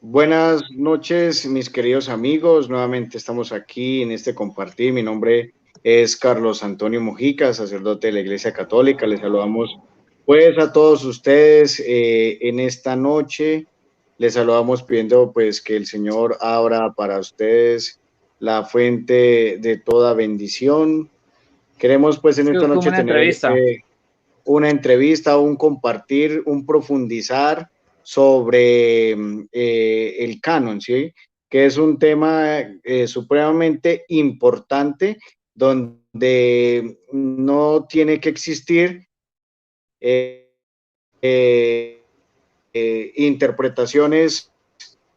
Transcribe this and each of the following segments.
Buenas noches, mis queridos amigos. Nuevamente estamos aquí en este compartir. Mi nombre es Carlos Antonio Mojica, sacerdote de la Iglesia Católica. Les saludamos pues a todos ustedes en esta noche. Les saludamos pidiendo pues que el Señor abra para ustedes la fuente de toda bendición. Queremos pues en esta noche tener una entrevista, un compartir, un profundizar sobre el canon, ¿sí? Que es un tema supremamente importante donde no tiene que existir interpretaciones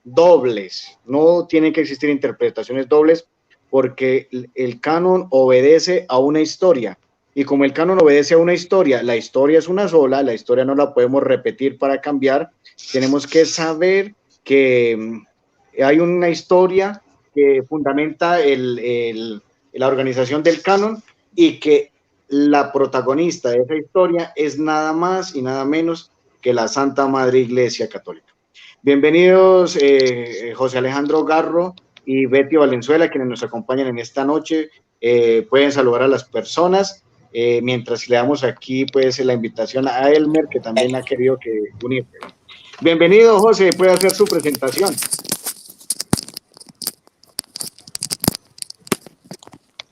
dobles, no tienen que existir interpretaciones dobles porque el canon obedece a una historia. Y como el canon obedece a una historia, la historia es una sola, la historia no la podemos repetir para cambiar, tenemos que saber que hay una historia que fundamenta la organización del canon y que la protagonista de esa historia es nada más y nada menos que la Santa Madre Iglesia Católica. Bienvenidos José Alejandro Garro y Betty Valenzuela, quienes nos acompañan en esta noche. Pueden saludar a las personas mientras le damos aquí pues la invitación a Elmer, que también ha querido unirse. Bienvenido, José, puede hacer su presentación.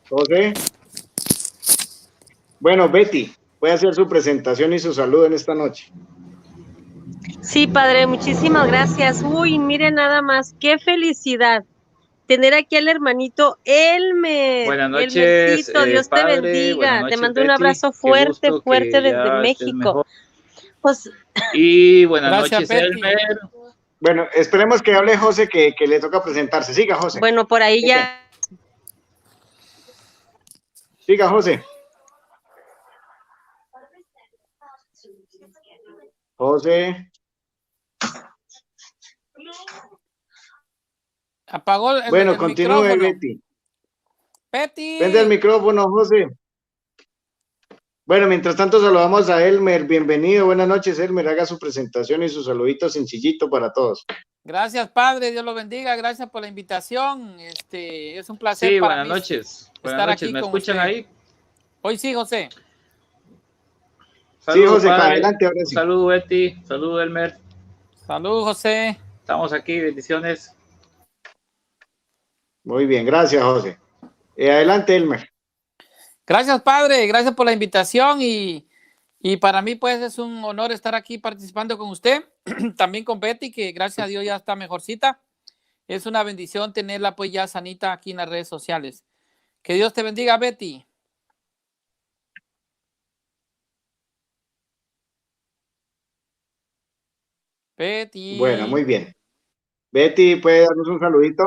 José. Bueno, Betty, puede hacer su presentación y su saludo en esta noche. Sí, padre, muchísimas gracias. Uy, mire nada más, qué felicidad tener aquí al hermanito Elmer. Buenas noches, Elmercito, Dios padre, te bendiga. noches, te mando Betty. Un abrazo fuerte, fuerte desde México. Pues, y buenas gracias, noches, Betty. Elmer. Bueno, esperemos que hable José, que le toca presentarse. Siga, José. Bueno, por ahí ya. Siga, José. José. Apagó el continúe, micrófono. Betty. Betty. Prende el micrófono, José. Bueno, mientras tanto saludamos a Elmer. Bienvenido, buenas noches, Elmer. Haga su presentación y su saludito sencillito para todos. Gracias, padre. Dios lo bendiga. Gracias por la invitación. Es un placer para mí. Buenas noches. Estar aquí ¿Me con escuchan usted. ahí? Hoy sí, José. Saludos, sí, José, adelante, ahora sí. Saludos, Betty. Saludos, Elmer. Saludos, José. Estamos aquí, bendiciones. Muy bien, gracias, José. Adelante, Elmer. Gracias, padre. Gracias por la invitación y para mí, pues, es un honor estar aquí participando con usted. También con Betty, que gracias a Dios ya está mejorcita. Es una bendición tenerla, pues, ya sanita aquí en las redes sociales. Que Dios te bendiga, Betty. Betty. Bueno, muy bien. Betty, ¿puede darnos un saludito?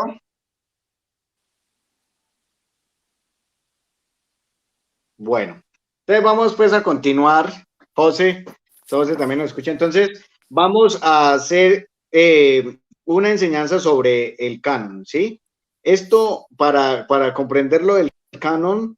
Bueno, entonces vamos pues a continuar. José también nos escucha. Entonces, vamos a hacer una enseñanza sobre el canon, ¿sí? Esto, para comprenderlo del canon,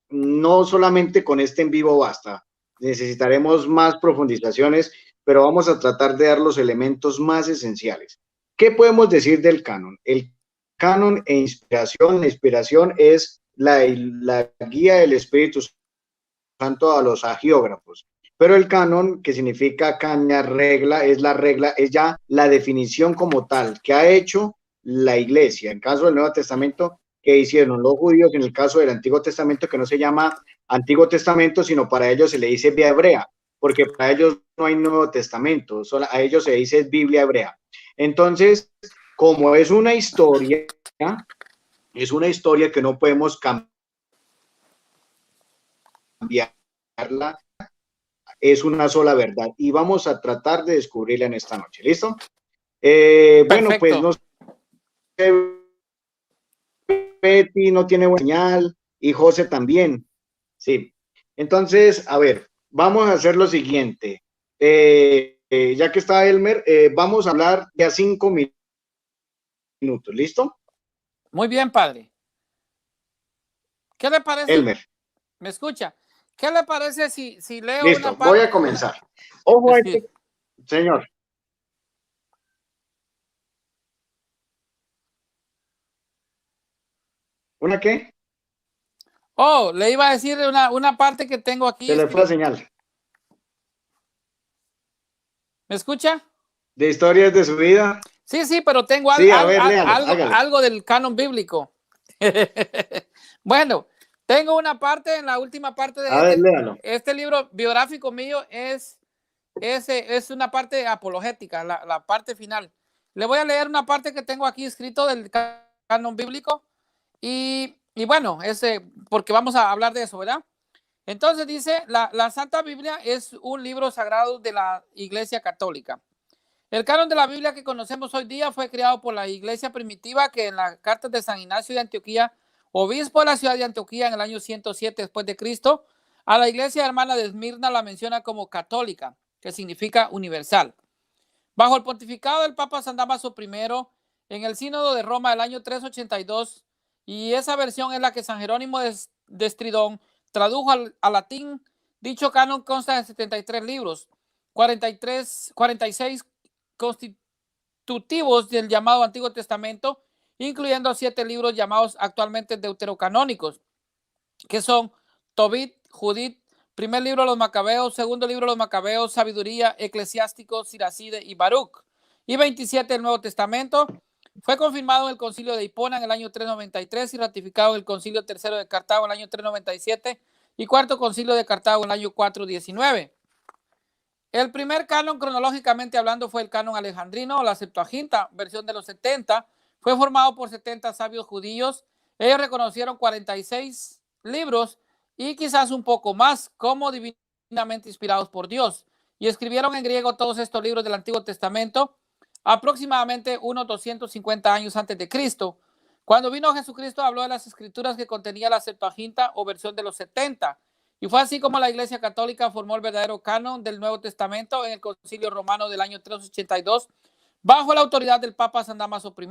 no solamente con este en vivo basta. Necesitaremos más profundizaciones, pero vamos a tratar de dar los elementos más esenciales. ¿Qué podemos decir del canon? El canon e inspiración. La inspiración es la guía del Espíritu Santo a los agiógrafos. Pero el canon, que significa caña, regla, es ya la definición como tal que ha hecho la Iglesia. En caso del Nuevo Testamento, que hicieron los judíos, en el caso del Antiguo Testamento, que no se llama Antiguo Testamento, sino para ellos se le dice Biblia hebrea, porque para ellos no hay Nuevo Testamento, solo a ellos se dice Biblia hebrea. Entonces, como es una historia que no podemos cambiarla, es una sola verdad y vamos a tratar de descubrirla en esta noche. ¿Listo? Bueno, pues no sé, Betty no tiene buena señal y José también. Sí. Entonces, a ver, vamos a hacer lo siguiente. Ya que está Elmer, vamos a hablar de a 5 minutos. ¿Listo? Muy bien, padre. ¿Qué le parece? Elmer. ¿Me escucha? ¿Qué le parece si leo Listo, una parte? voy a comenzar. Ojo a Es que- este, señor. ¿Una qué? Oh, le iba a decir una parte que tengo aquí. Se le fue la señal. ¿Me escucha? De historias de su vida. Sí, sí, pero tengo Sí, a ver, léalo, hágale. algo del canon bíblico. Bueno, tengo una parte, en la última parte A ver, léalo. este libro biográfico mío es una parte apologética, la parte final. Le voy a leer una parte que tengo aquí escrito del canon bíblico y bueno, porque vamos a hablar de eso, ¿verdad? Entonces dice, la Santa Biblia es un libro sagrado de la Iglesia Católica. El canon de la Biblia que conocemos hoy día fue creado por la iglesia primitiva que en la carta de San Ignacio de Antioquía, obispo de la ciudad de Antioquía en el año 107 después de Cristo, a la iglesia hermana de Esmirna la menciona como católica, que significa universal. Bajo el pontificado del Papa San Damaso I, en el sínodo de Roma del año 382, y esa versión es la que San Jerónimo de Estridón tradujo al latín, dicho canon consta de 73 libros, 46 constitutivos del llamado Antiguo Testamento, incluyendo 7 libros llamados actualmente deuterocanónicos, que son Tobit, Judith, primer libro de los Macabeos, segundo libro de los Macabeos, Sabiduría, Eclesiástico, Siracide y Baruch, y 27 del Nuevo Testamento. Fue confirmado en el Concilio de Hipona en el año 393 y ratificado en el Concilio III de Cartago en el año 397 y Cuarto Concilio de Cartago en el año 419. El primer canon, cronológicamente hablando, fue el canon alejandrino, o la Septuaginta, versión de los 70. Fue formado por 70 sabios judíos. Ellos reconocieron 46 libros y quizás un poco más como divinamente inspirados por Dios. Y escribieron en griego todos estos libros del Antiguo Testamento aproximadamente unos 250 años antes de Cristo. Cuando vino Jesucristo, habló de las escrituras que contenía la Septuaginta o versión de los 70. Y fue así como la Iglesia Católica formó el verdadero canon del Nuevo Testamento en el Concilio Romano del año 382, bajo la autoridad del Papa San Damaso I,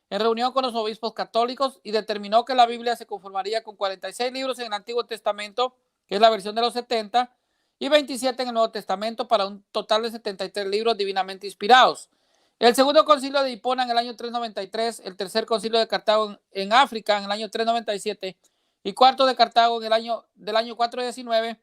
en reunión con los obispos católicos, y determinó que la Biblia se conformaría con 46 libros en el Antiguo Testamento, que es la versión de los 70, y 27 en el Nuevo Testamento, para un total de 73 libros divinamente inspirados. El segundo concilio de Hipona en el año 393, el tercer concilio de Cartago en África en el año 397, y cuarto de Cartago en el año 419,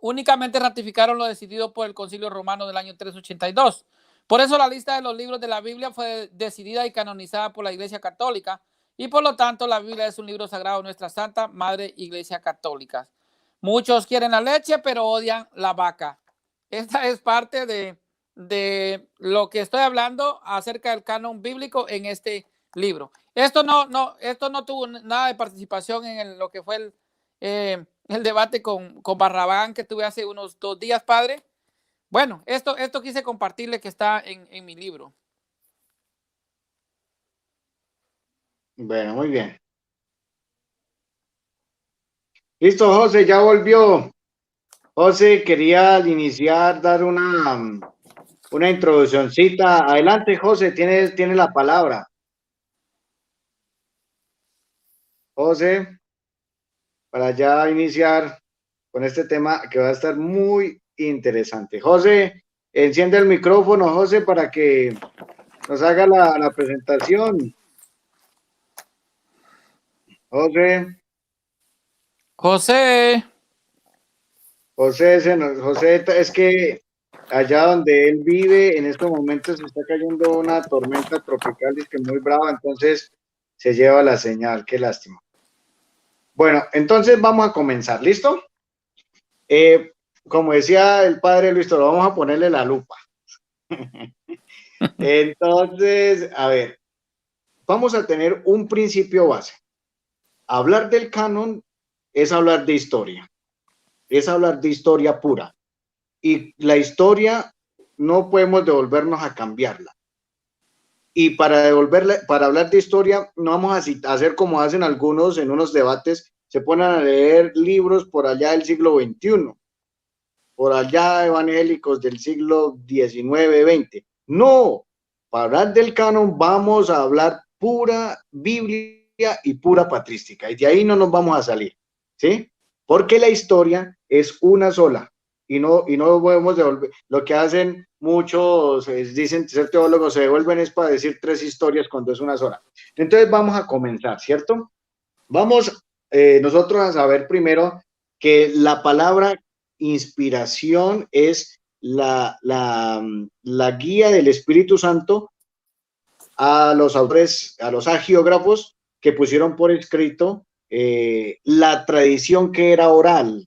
únicamente ratificaron lo decidido por el Concilio Romano del año 382. Por eso la lista de los libros de la Biblia fue decidida y canonizada por la Iglesia Católica, y por lo tanto la Biblia es un libro sagrado de nuestra Santa Madre Iglesia Católica. Muchos quieren la leche, pero odian la vaca. Esta es parte de lo que estoy hablando acerca del canon bíblico en este libro. Esto no tuvo nada de participación en lo que fue el debate con Barrabán que tuve hace unos 2 días, padre. Bueno, esto quise compartirle que está en mi libro. Bueno, muy bien. Listo, José, ya volvió. José, quería al iniciar dar una introduccióncita. Adelante, José, tiene la palabra. José, para ya iniciar con este tema que va a estar muy interesante. José, enciende el micrófono, José, para que nos haga la presentación. José, es que allá donde él vive, en estos momentos se está cayendo una tormenta tropical, es que muy brava, entonces se lleva la señal, qué lástima. Bueno, entonces vamos a comenzar, ¿listo? Como decía el padre Luis Toro, vamos a ponerle la lupa. Entonces, a ver, vamos a tener un principio base. Hablar del canon es hablar de historia, es hablar de historia pura. Y la historia no podemos devolvernos a cambiarla. Y para hablar de historia, no vamos a hacer como hacen algunos en unos debates, se ponen a leer libros por allá del siglo XXI, por allá evangélicos del siglo XIX, XX. No, para hablar del canon vamos a hablar pura Biblia y pura patrística, y de ahí no nos vamos a salir, ¿sí? Porque la historia es una sola, y no podemos devolver. Lo que hacen muchos, dicen ser teólogos, se devuelven es para decir 3 historias cuando es una sola. Entonces vamos a comenzar, ¿cierto? Vamos nosotros a saber primero que la palabra inspiración es la guía del Espíritu Santo a los autores, a los agiógrafos que pusieron por escrito la tradición que era oral,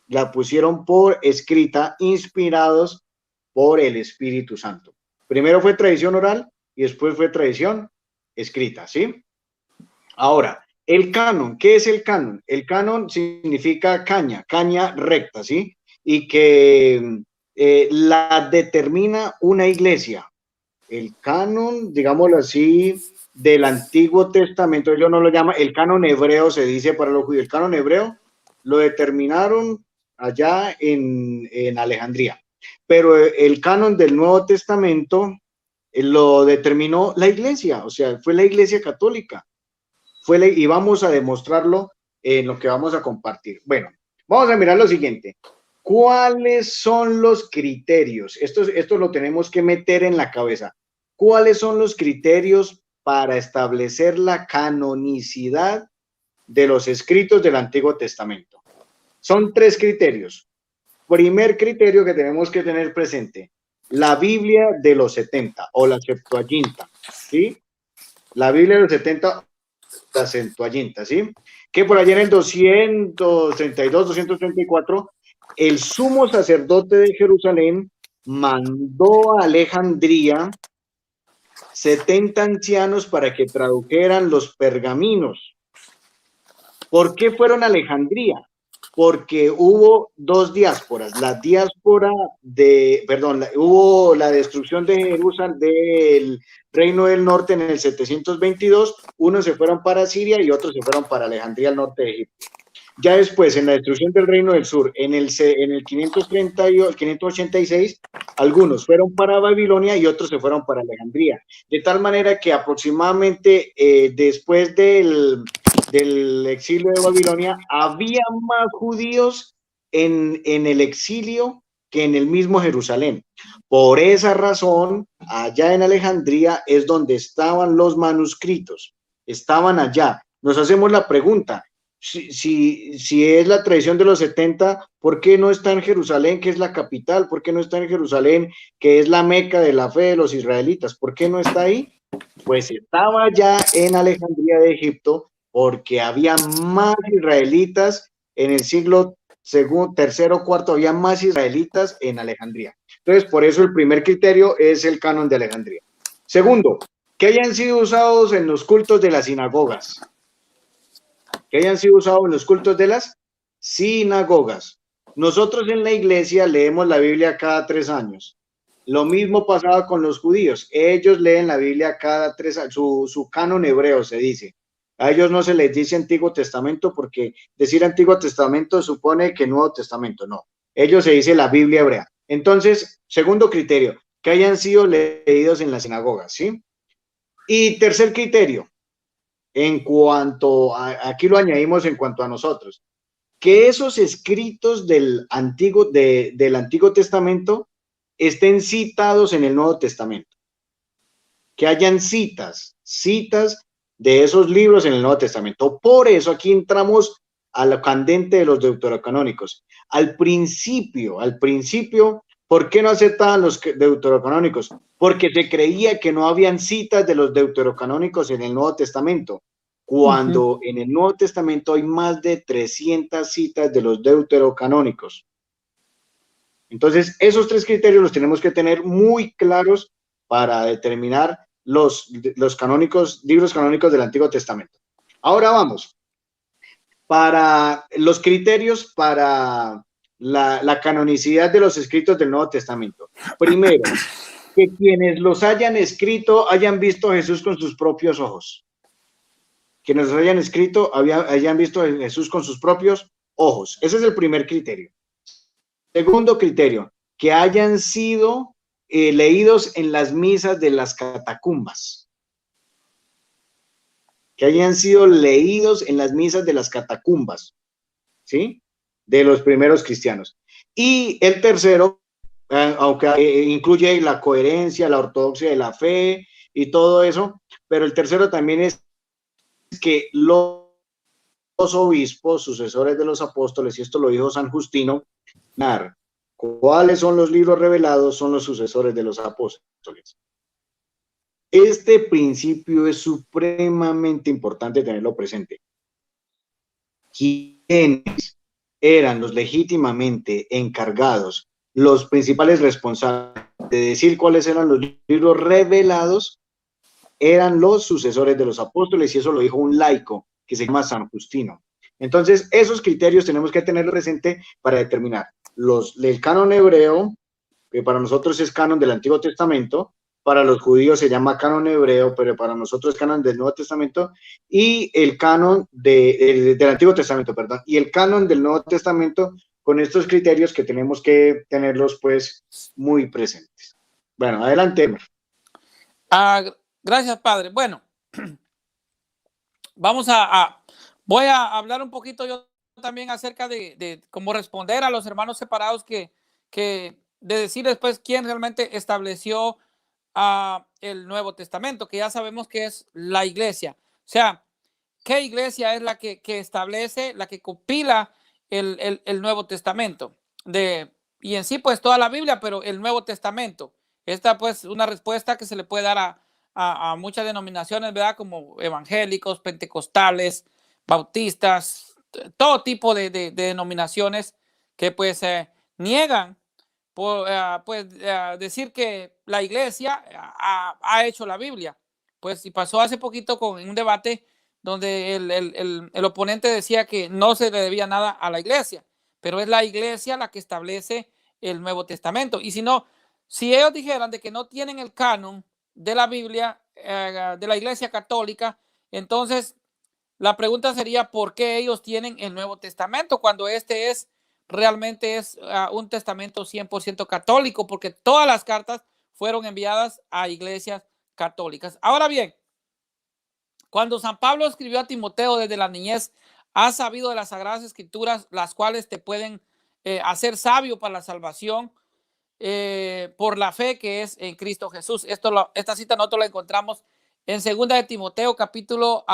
la pusieron por escrita, inspirados por el Espíritu Santo. Primero fue tradición oral y después fue tradición escrita, ¿sí? Ahora, el canon, ¿qué es el canon? El canon significa caña recta, ¿sí? Y que la determina una iglesia. El canon, digámoslo así, del Antiguo Testamento, ellos no lo llaman, el canon hebreo se dice para los judíos, el canon hebreo lo determinaron allá en Alejandría, pero el canon del Nuevo Testamento lo determinó la iglesia, o sea, fue la iglesia católica, y vamos a demostrarlo en lo que vamos a compartir. Bueno, vamos a mirar lo siguiente. ¿Cuáles son los criterios? Esto lo tenemos que meter en la cabeza. ¿Cuáles son los criterios para establecer la canonicidad de los escritos del Antiguo Testamento? Son 3 criterios. Primer criterio que tenemos que tener presente, la Biblia de los 70 o la Septuaginta, ¿sí? La Biblia de los 70, la Septuaginta, ¿sí? Que por allá en el 232, 234, el sumo sacerdote de Jerusalén mandó a Alejandría 70 ancianos para que tradujeran los pergaminos. ¿Por qué fueron a Alejandría? Porque hubo 2 diásporas, la diáspora hubo la destrucción de Jerusalén, del Reino del Norte en el 722, unos se fueron para Siria y otros se fueron para Alejandría, al norte de Egipto. Ya después, en la destrucción del Reino del Sur, en el 586, algunos fueron para Babilonia y otros se fueron para Alejandría. De tal manera que aproximadamente después del exilio de Babilonia, había más judíos en el exilio que en el mismo Jerusalén. Por esa razón, allá en Alejandría es donde estaban los manuscritos, estaban allá. Nos hacemos la pregunta, si es la tradición de los 70, ¿por qué no está en Jerusalén, que es la capital? ¿Por qué no está en Jerusalén, que es la meca de la fe de los israelitas? ¿Por qué no está ahí? Pues estaba allá en Alejandría de Egipto, porque había más israelitas en el siglo tercero o cuarto, había más israelitas en Alejandría. Entonces, por eso el primer criterio es el canon de Alejandría. Segundo, que hayan sido usados en los cultos de las sinagogas. Que hayan sido usados en los cultos de las sinagogas. Nosotros en la iglesia leemos la Biblia cada 3 años. Lo mismo pasaba con los judíos. Ellos leen la Biblia cada 3 años, su canon hebreo se dice. A ellos no se les dice Antiguo Testamento porque decir Antiguo Testamento supone que Nuevo Testamento, no. Ellos se dice la Biblia hebrea. Entonces, segundo criterio, que hayan sido leídos en las sinagogas, ¿sí? Y tercer criterio, en cuanto a, aquí lo añadimos en cuanto a nosotros, que esos escritos del Antiguo Testamento estén citados en el Nuevo Testamento. Que hayan citas de esos libros en el Nuevo Testamento. Por eso aquí entramos a lo candente de los deuterocanónicos. Al principio, ¿por qué no aceptaban los deuterocanónicos? Porque se creía que no habían citas de los deuterocanónicos en el Nuevo Testamento, cuando en el Nuevo Testamento hay más de 300 citas de los deuterocanónicos. Entonces, esos 3 criterios los tenemos que tener muy claros para determinar los libros canónicos del Antiguo Testamento. Ahora vamos, para los criterios para la canonicidad de los escritos del Nuevo Testamento. Primero, que quienes los hayan escrito hayan visto a Jesús con sus propios ojos. Quienes los hayan escrito hayan visto a Jesús con sus propios ojos. Ese es el primer criterio. Segundo criterio, que hayan sido leídos en las misas de las catacumbas. Que hayan sido leídos en las misas de las catacumbas, ¿sí? De los primeros cristianos. Y el tercero, aunque incluye la coherencia, la ortodoxia de la fe y todo eso, pero el tercero también es que los obispos, sucesores de los apóstoles, y esto lo dijo San Justino, ¿cuáles son los libros revelados? Son los sucesores de los apóstoles. Este principio es supremamente importante tenerlo presente. ¿Quiénes eran los legítimamente encargados, los principales responsables de decir cuáles eran los libros revelados? Eran los sucesores de los apóstoles, y eso lo dijo un laico que se llama San Justino. Entonces, esos criterios tenemos que tenerlo presente para determinar el canon hebreo, que para nosotros es canon del Antiguo Testamento, para los judíos se llama canon hebreo, pero para nosotros es canon del Nuevo Testamento, y el canon del Antiguo Testamento, perdón, y el canon del Nuevo Testamento, con estos criterios que tenemos que tenerlos pues muy presentes. Bueno, adelante. Gracias, padre. Bueno, voy a hablar un poquito yo también acerca de cómo responder a los hermanos separados de decir después quién realmente estableció el Nuevo Testamento, que ya sabemos que es la iglesia. O sea, ¿qué iglesia es la que establece, la que compila el Nuevo Testamento? Y en sí, pues toda la Biblia, pero el Nuevo Testamento. Esta, pues, una respuesta que se le puede dar a muchas denominaciones, ¿verdad? Como evangélicos, pentecostales, bautistas, todo tipo de denominaciones que, pues, niegan decir que la iglesia ha hecho la Biblia. Pues, y pasó hace poquito con un debate donde el oponente decía que no se le debía nada a la iglesia, pero es la iglesia la que establece el Nuevo Testamento. Y si ellos dijeran de que no tienen el canon de la Biblia, de la iglesia católica, entonces la pregunta sería ¿por qué ellos tienen el Nuevo Testamento cuando este realmente es un testamento 100% católico? Porque todas las cartas fueron enviadas a iglesias católicas. Ahora bien, cuando San Pablo escribió a Timoteo desde la niñez, has sabido de las Sagradas Escrituras, las cuales te pueden hacer sabio para la salvación por la fe que es en Cristo Jesús. Esta cita nosotros la encontramos en 2 de Timoteo capítulo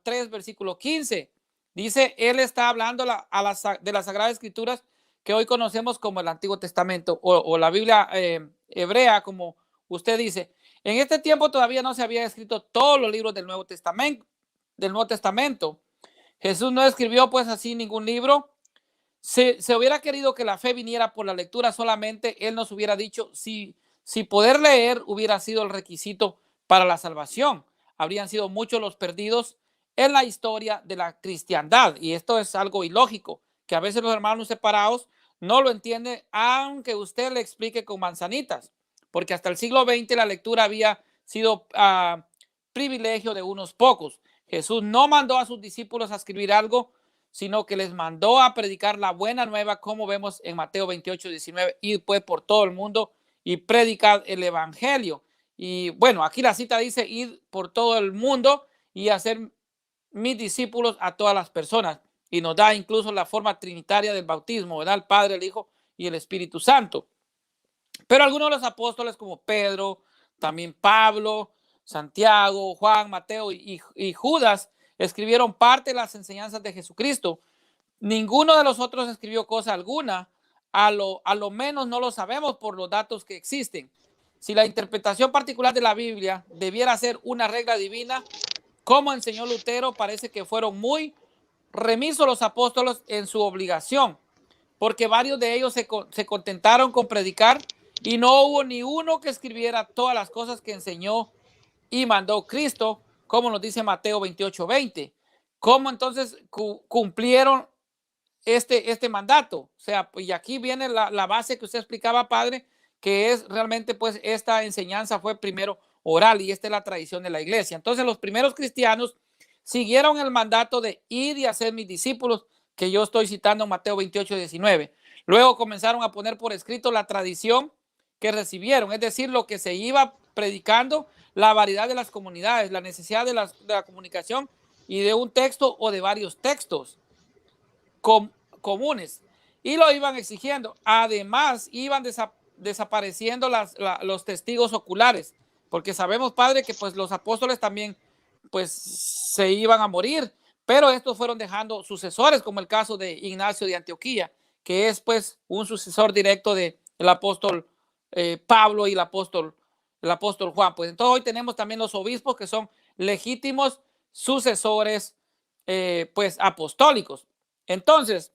3 versículo 15. Dice, él está hablando de las Sagradas Escrituras que hoy conocemos como el Antiguo Testamento o la Biblia hebrea, como usted dice. En este tiempo todavía no se había escrito todos los libros del Nuevo Testamento. Jesús no escribió pues así ningún libro. Se hubiera querido que la fe viniera por la lectura solamente, él nos hubiera dicho si poder leer hubiera sido el requisito para la salvación. Habrían sido muchos los perdidos en la historia de la cristiandad, y esto es algo ilógico, que a veces los hermanos separados no lo entienden, aunque usted le explique con manzanitas, porque hasta el siglo XX la lectura había sido privilegio de unos pocos. Jesús no mandó a sus discípulos a escribir algo, sino que les mandó a predicar la buena nueva, como vemos en Mateo 28:19, ir pues por todo el mundo y predicar el evangelio. Y bueno, aquí la cita dice ir por todo el mundo y hacer mis discípulos a todas las personas, y nos da incluso la forma trinitaria del bautismo, ¿verdad? El Padre, el Hijo y el Espíritu Santo. Pero algunos de los apóstoles como Pedro, también Pablo, Santiago, Juan, Mateo y Judas escribieron parte de las enseñanzas de Jesucristo. Ninguno de los otros escribió cosa alguna, a lo menos no lo sabemos por los datos que existen. Si la interpretación particular de la Biblia debiera ser una regla divina, como enseñó Lutero, parece que fueron muy remisos los apóstoles en su obligación, porque varios de ellos se contentaron con predicar y no hubo ni uno que escribiera todas las cosas que enseñó y mandó Cristo, como nos dice Mateo 28:20. ¿Cómo entonces cumplieron este mandato? O sea, y aquí viene la base que usted explicaba, padre, que es realmente pues esta enseñanza fue primero oral, y esta es la tradición de la iglesia. Entonces los primeros cristianos siguieron el mandato de ir y hacer mis discípulos, que yo estoy citando en Mateo 28:19. Luego comenzaron a poner por escrito la tradición que recibieron, es decir, lo que se iba predicando, la variedad de las comunidades, la necesidad de la comunicación y de un texto o de varios textos comunes. y lo iban exigiendo. Además, iban desapareciendo los testigos oculares, porque sabemos, padre, que pues los apóstoles también pues se iban a morir, pero estos fueron dejando sucesores, como el caso de Ignacio de Antioquía, que es pues un sucesor directo del apóstol Pablo y el apóstol Juan. Pues entonces hoy tenemos también los obispos que son legítimos sucesores pues apostólicos. Entonces,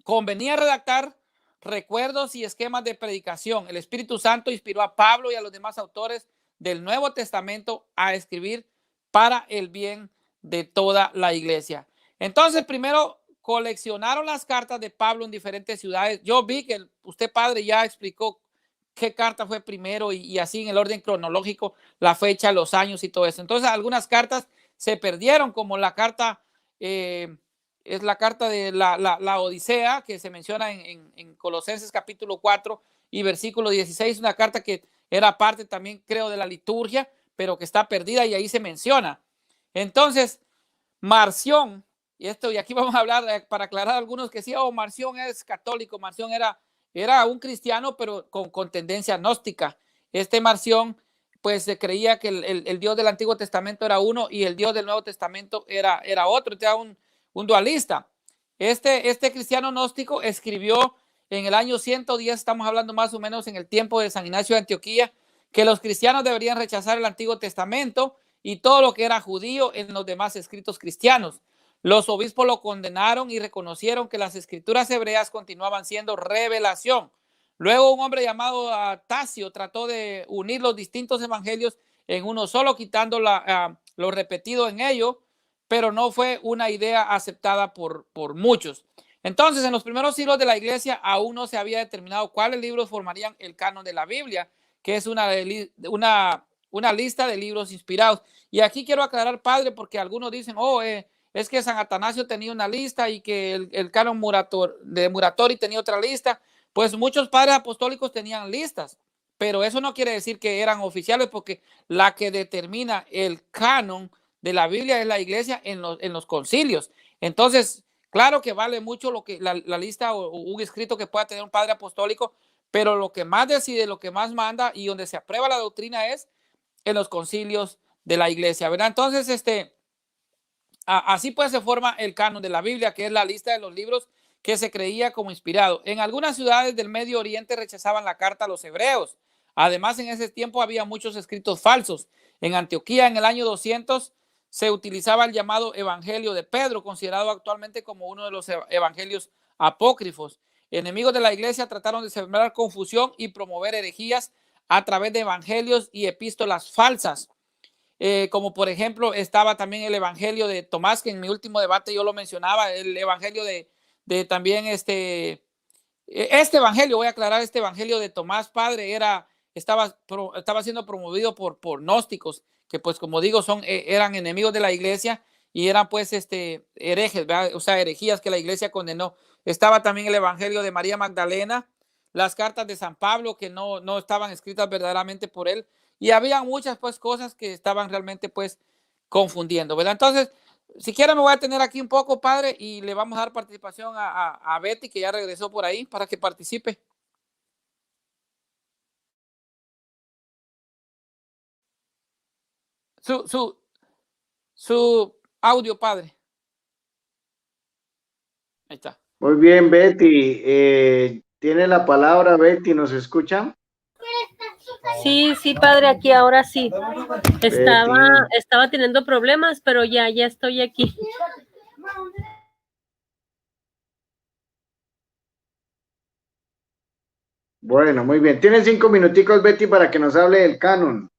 convenía redactar recuerdos y esquemas de predicación. El Espíritu Santo inspiró a Pablo y a los demás autores del Nuevo Testamento a escribir para el bien de toda la iglesia. Entonces, primero coleccionaron las cartas de Pablo en diferentes ciudades. Yo vi que usted, padre, ya explicó qué carta fue primero y así en el orden cronológico, la fecha, los años y todo eso. Entonces, algunas cartas se perdieron, como la carta, es la carta de la Odisea, que se menciona en Colosenses capítulo 4 y versículo 16, una carta que era parte también, creo, de la liturgia, pero que está perdida y ahí se menciona. Entonces, Marción, y aquí vamos a hablar para aclarar a algunos que sí, Marción es católico. Marción era un cristiano, pero con tendencia gnóstica. Marción, pues se creía que el Dios del Antiguo Testamento era uno y el Dios del Nuevo Testamento era otro, era un dualista. Este cristiano gnóstico escribió en el año 110, estamos hablando más o menos en el tiempo de San Ignacio de Antioquía, que los cristianos deberían rechazar el Antiguo Testamento y todo lo que era judío en los demás escritos cristianos. Los obispos lo condenaron y reconocieron que las escrituras hebreas continuaban siendo revelación. Luego un hombre llamado Tasio trató de unir los distintos evangelios en uno solo, quitando lo repetido en ello, pero no fue una idea aceptada por muchos. Entonces, en los primeros siglos de la iglesia aún no se había determinado cuáles libros formarían el canon de la Biblia, que es una lista de libros inspirados. Y aquí quiero aclarar, padre, porque algunos dicen, es que San Atanasio tenía una lista y que el canon de Muratori tenía otra lista. Pues muchos padres apostólicos tenían listas, pero eso no quiere decir que eran oficiales, porque la que determina el canon de la Biblia es la iglesia en los concilios. Entonces, claro que vale mucho lo que la lista o un escrito que pueda tener un padre apostólico, pero lo que más decide, lo que más manda y donde se aprueba la doctrina es en los concilios de la iglesia, ¿verdad? Entonces, así pues se forma el canon de la Biblia, que es la lista de los libros que se creía como inspirado. En algunas ciudades del Medio Oriente rechazaban la carta a los hebreos. Además, en ese tiempo había muchos escritos falsos. En Antioquía, en el año 200, se utilizaba el llamado Evangelio de Pedro, considerado actualmente como uno de los evangelios apócrifos. Enemigos de la iglesia trataron de sembrar confusión y promover herejías a través de evangelios y epístolas falsas. Como por ejemplo estaba también el evangelio de Tomás, que en mi último debate yo lo mencionaba, el evangelio de también este evangelio, voy a aclarar, este evangelio de Tomás, padre, estaba siendo promovido por gnósticos, que pues como digo eran enemigos de la iglesia y eran pues herejes, ¿verdad? O sea, herejías que la iglesia condenó. Estaba también el evangelio de María Magdalena, las cartas de San Pablo, que no estaban escritas verdaderamente por él, y había muchas pues cosas que estaban realmente pues confundiendo, ¿verdad? Entonces, si quiere me voy a tener aquí un poco, padre, y le vamos a dar participación a Betty, que ya regresó por ahí, para que participe. Su audio, padre. Ahí está. Muy bien, Betty. Tiene la palabra, Betty, ¿nos escucha? Sí, padre, aquí ahora sí. Estaba teniendo problemas, pero ya estoy aquí. Bueno, muy bien. Tiene 5 minuticos, Betty, para que nos hable del canon.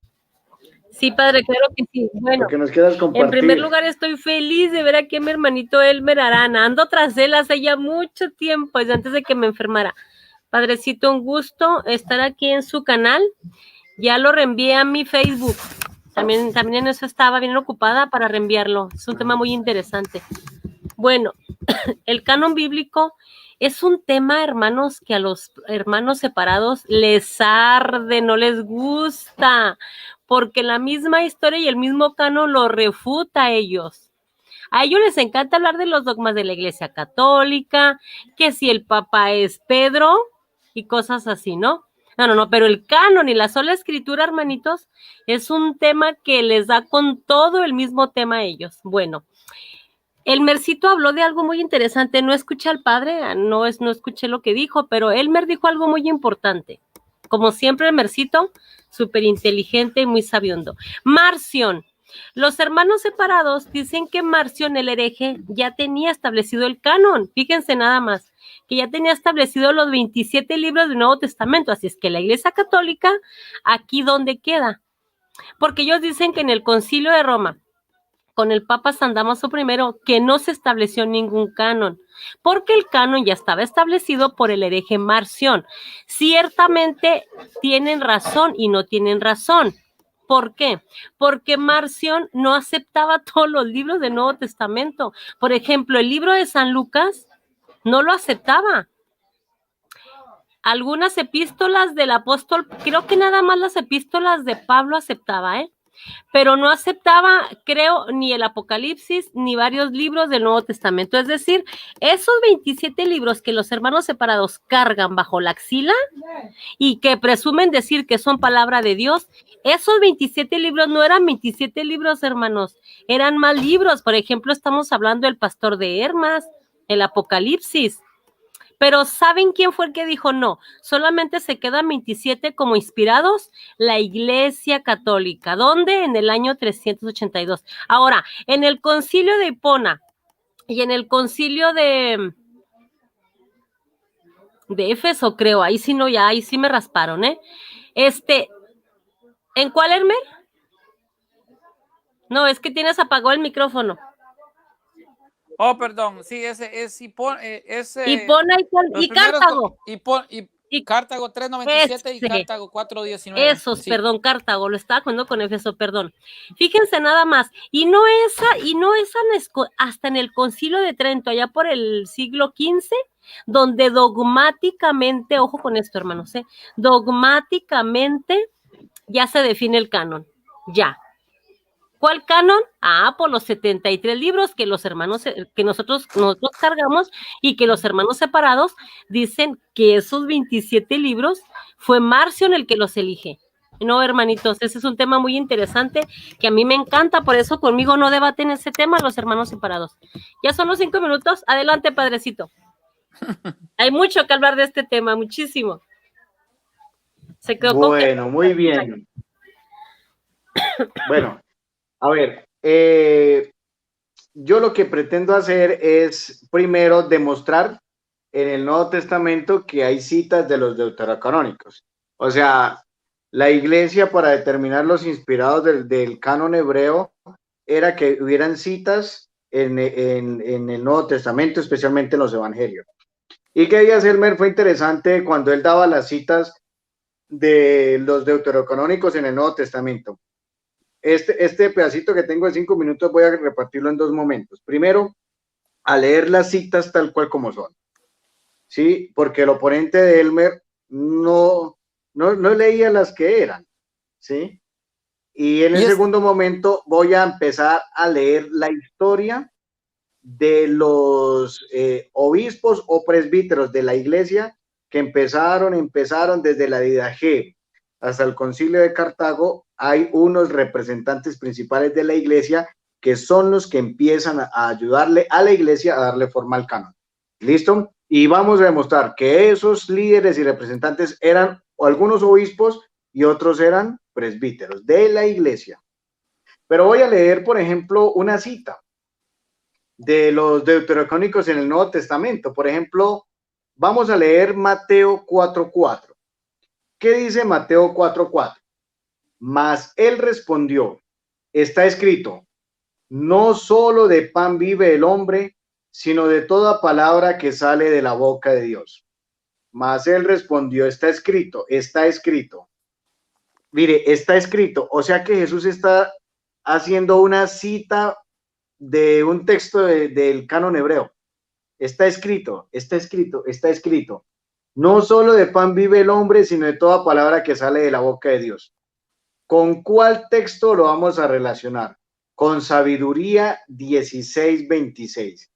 Sí, padre, claro que sí. Bueno, que nos quieras compartir. En primer lugar, estoy feliz de ver aquí a mi hermanito Elmer Arana. Ando tras él hace ya mucho tiempo, desde antes de que me enfermara. Padrecito, un gusto estar aquí en su canal. Ya lo reenvié a mi Facebook. También en eso estaba bien ocupada para reenviarlo. Es un tema muy interesante. Bueno, el canon bíblico es un tema, hermanos, que a los hermanos separados les arde, no les gusta, porque la misma historia y el mismo canon lo refuta a ellos. A ellos les encanta hablar de los dogmas de la Iglesia Católica, que si el Papa es Pedro y cosas así, ¿no? No, pero el canon y la sola escritura, hermanitos, es un tema que les da con todo el mismo tema a ellos. Bueno, Elmercito habló de algo muy interesante. No escuché al padre, no escuché lo que dijo, pero Elmer dijo algo muy importante. Como siempre, Elmercito, súper inteligente y muy sabiondo. Marción. Los hermanos separados dicen que Marción, el hereje, ya tenía establecido el canon. Fíjense nada más, que ya tenía establecido los 27 libros del Nuevo Testamento. Así es que la Iglesia Católica, aquí donde queda. Porque ellos dicen que en el Concilio de Roma, con el Papa San Damaso I, que no se estableció ningún canon, porque el canon ya estaba establecido por el hereje Marción. Ciertamente tienen razón y no tienen razón. ¿Por qué? Porque Marción no aceptaba todos los libros del Nuevo Testamento. Por ejemplo, el libro de San Lucas no lo aceptaba. Algunas epístolas del apóstol, creo que nada más las epístolas de Pablo aceptaba, pero no aceptaba, creo, ni el Apocalipsis, ni varios libros del Nuevo Testamento. Es decir, esos 27 libros que los hermanos separados cargan bajo la axila y que presumen decir que son palabra de Dios, esos 27 libros no eran 27 libros, hermanos, eran más libros. Por ejemplo, estamos hablando del Pastor de Hermas, el Apocalipsis. Pero ¿saben quién fue el que dijo no? Solamente se quedan 27 como inspirados, la Iglesia Católica. ¿Dónde? En el año 382. Ahora, en el Concilio de Hipona y en el Concilio de Éfeso, creo, ahí sí no, ya, ahí sí me rasparon, ¿en cuál, Hermer? No, es que tienes apagado el micrófono. Oh, perdón, sí, ese es Hipona y Cartago. Y Cartago 397 y Cartago 419. Esos, sí. Perdón, Cartago, lo estaba jugando con Éfeso, perdón. Fíjense nada más, y no esa hasta en el Concilio de Trento, allá por el siglo XV, donde dogmáticamente, ojo con esto, hermanos, dogmáticamente ya se define el canon, ya. ¿Cuál canon? Por los 73 libros que los hermanos, que nosotros cargamos y que los hermanos separados dicen que esos 27 libros fue Marción el que los elige. No, hermanitos, ese es un tema muy interesante que a mí me encanta, por eso conmigo no debaten ese tema los hermanos separados. Ya son los 5 minutos, adelante, padrecito. Hay mucho que hablar de este tema, muchísimo. Se quedó bueno, muy bien. Bueno. A ver, yo lo que pretendo hacer es primero demostrar en el Nuevo Testamento que hay citas de los deuterocanónicos. O sea, la iglesia para determinar los inspirados del canon hebreo era que hubieran citas en el Nuevo Testamento, especialmente en los evangelios. Y que Díaz Elmer fue interesante cuando él daba las citas de los deuterocanónicos en el Nuevo Testamento. Este pedacito que tengo de 5 minutos voy a repartirlo en 2 momentos. Primero, a leer las citas tal cual como son. ¿Sí? Porque el oponente de Elmer no leía las que eran. ¿Sí? Y en el segundo momento voy a empezar a leer la historia de los obispos o presbíteros de la iglesia que empezaron desde la Didache hasta el Concilio de Cartago. Hay unos representantes principales de la iglesia que son los que empiezan a ayudarle a la iglesia a darle forma al canon. ¿Listo? Y vamos a demostrar que esos líderes y representantes eran algunos obispos y otros eran presbíteros de la iglesia. Pero voy a leer, por ejemplo, una cita de los deuterocanónicos en el Nuevo Testamento. Por ejemplo, vamos a leer Mateo 4:4. ¿Qué dice Mateo 4:4? Mas él respondió, está escrito, no solo de pan vive el hombre, sino de toda palabra que sale de la boca de Dios. Mas él respondió, está escrito, está escrito. Mire, está escrito, o sea que Jesús está haciendo una cita de un texto del canon hebreo. Está escrito, está escrito, está escrito. No solo de pan vive el hombre, sino de toda palabra que sale de la boca de Dios. ¿Con cuál texto lo vamos a relacionar? con sabiduría 16:26.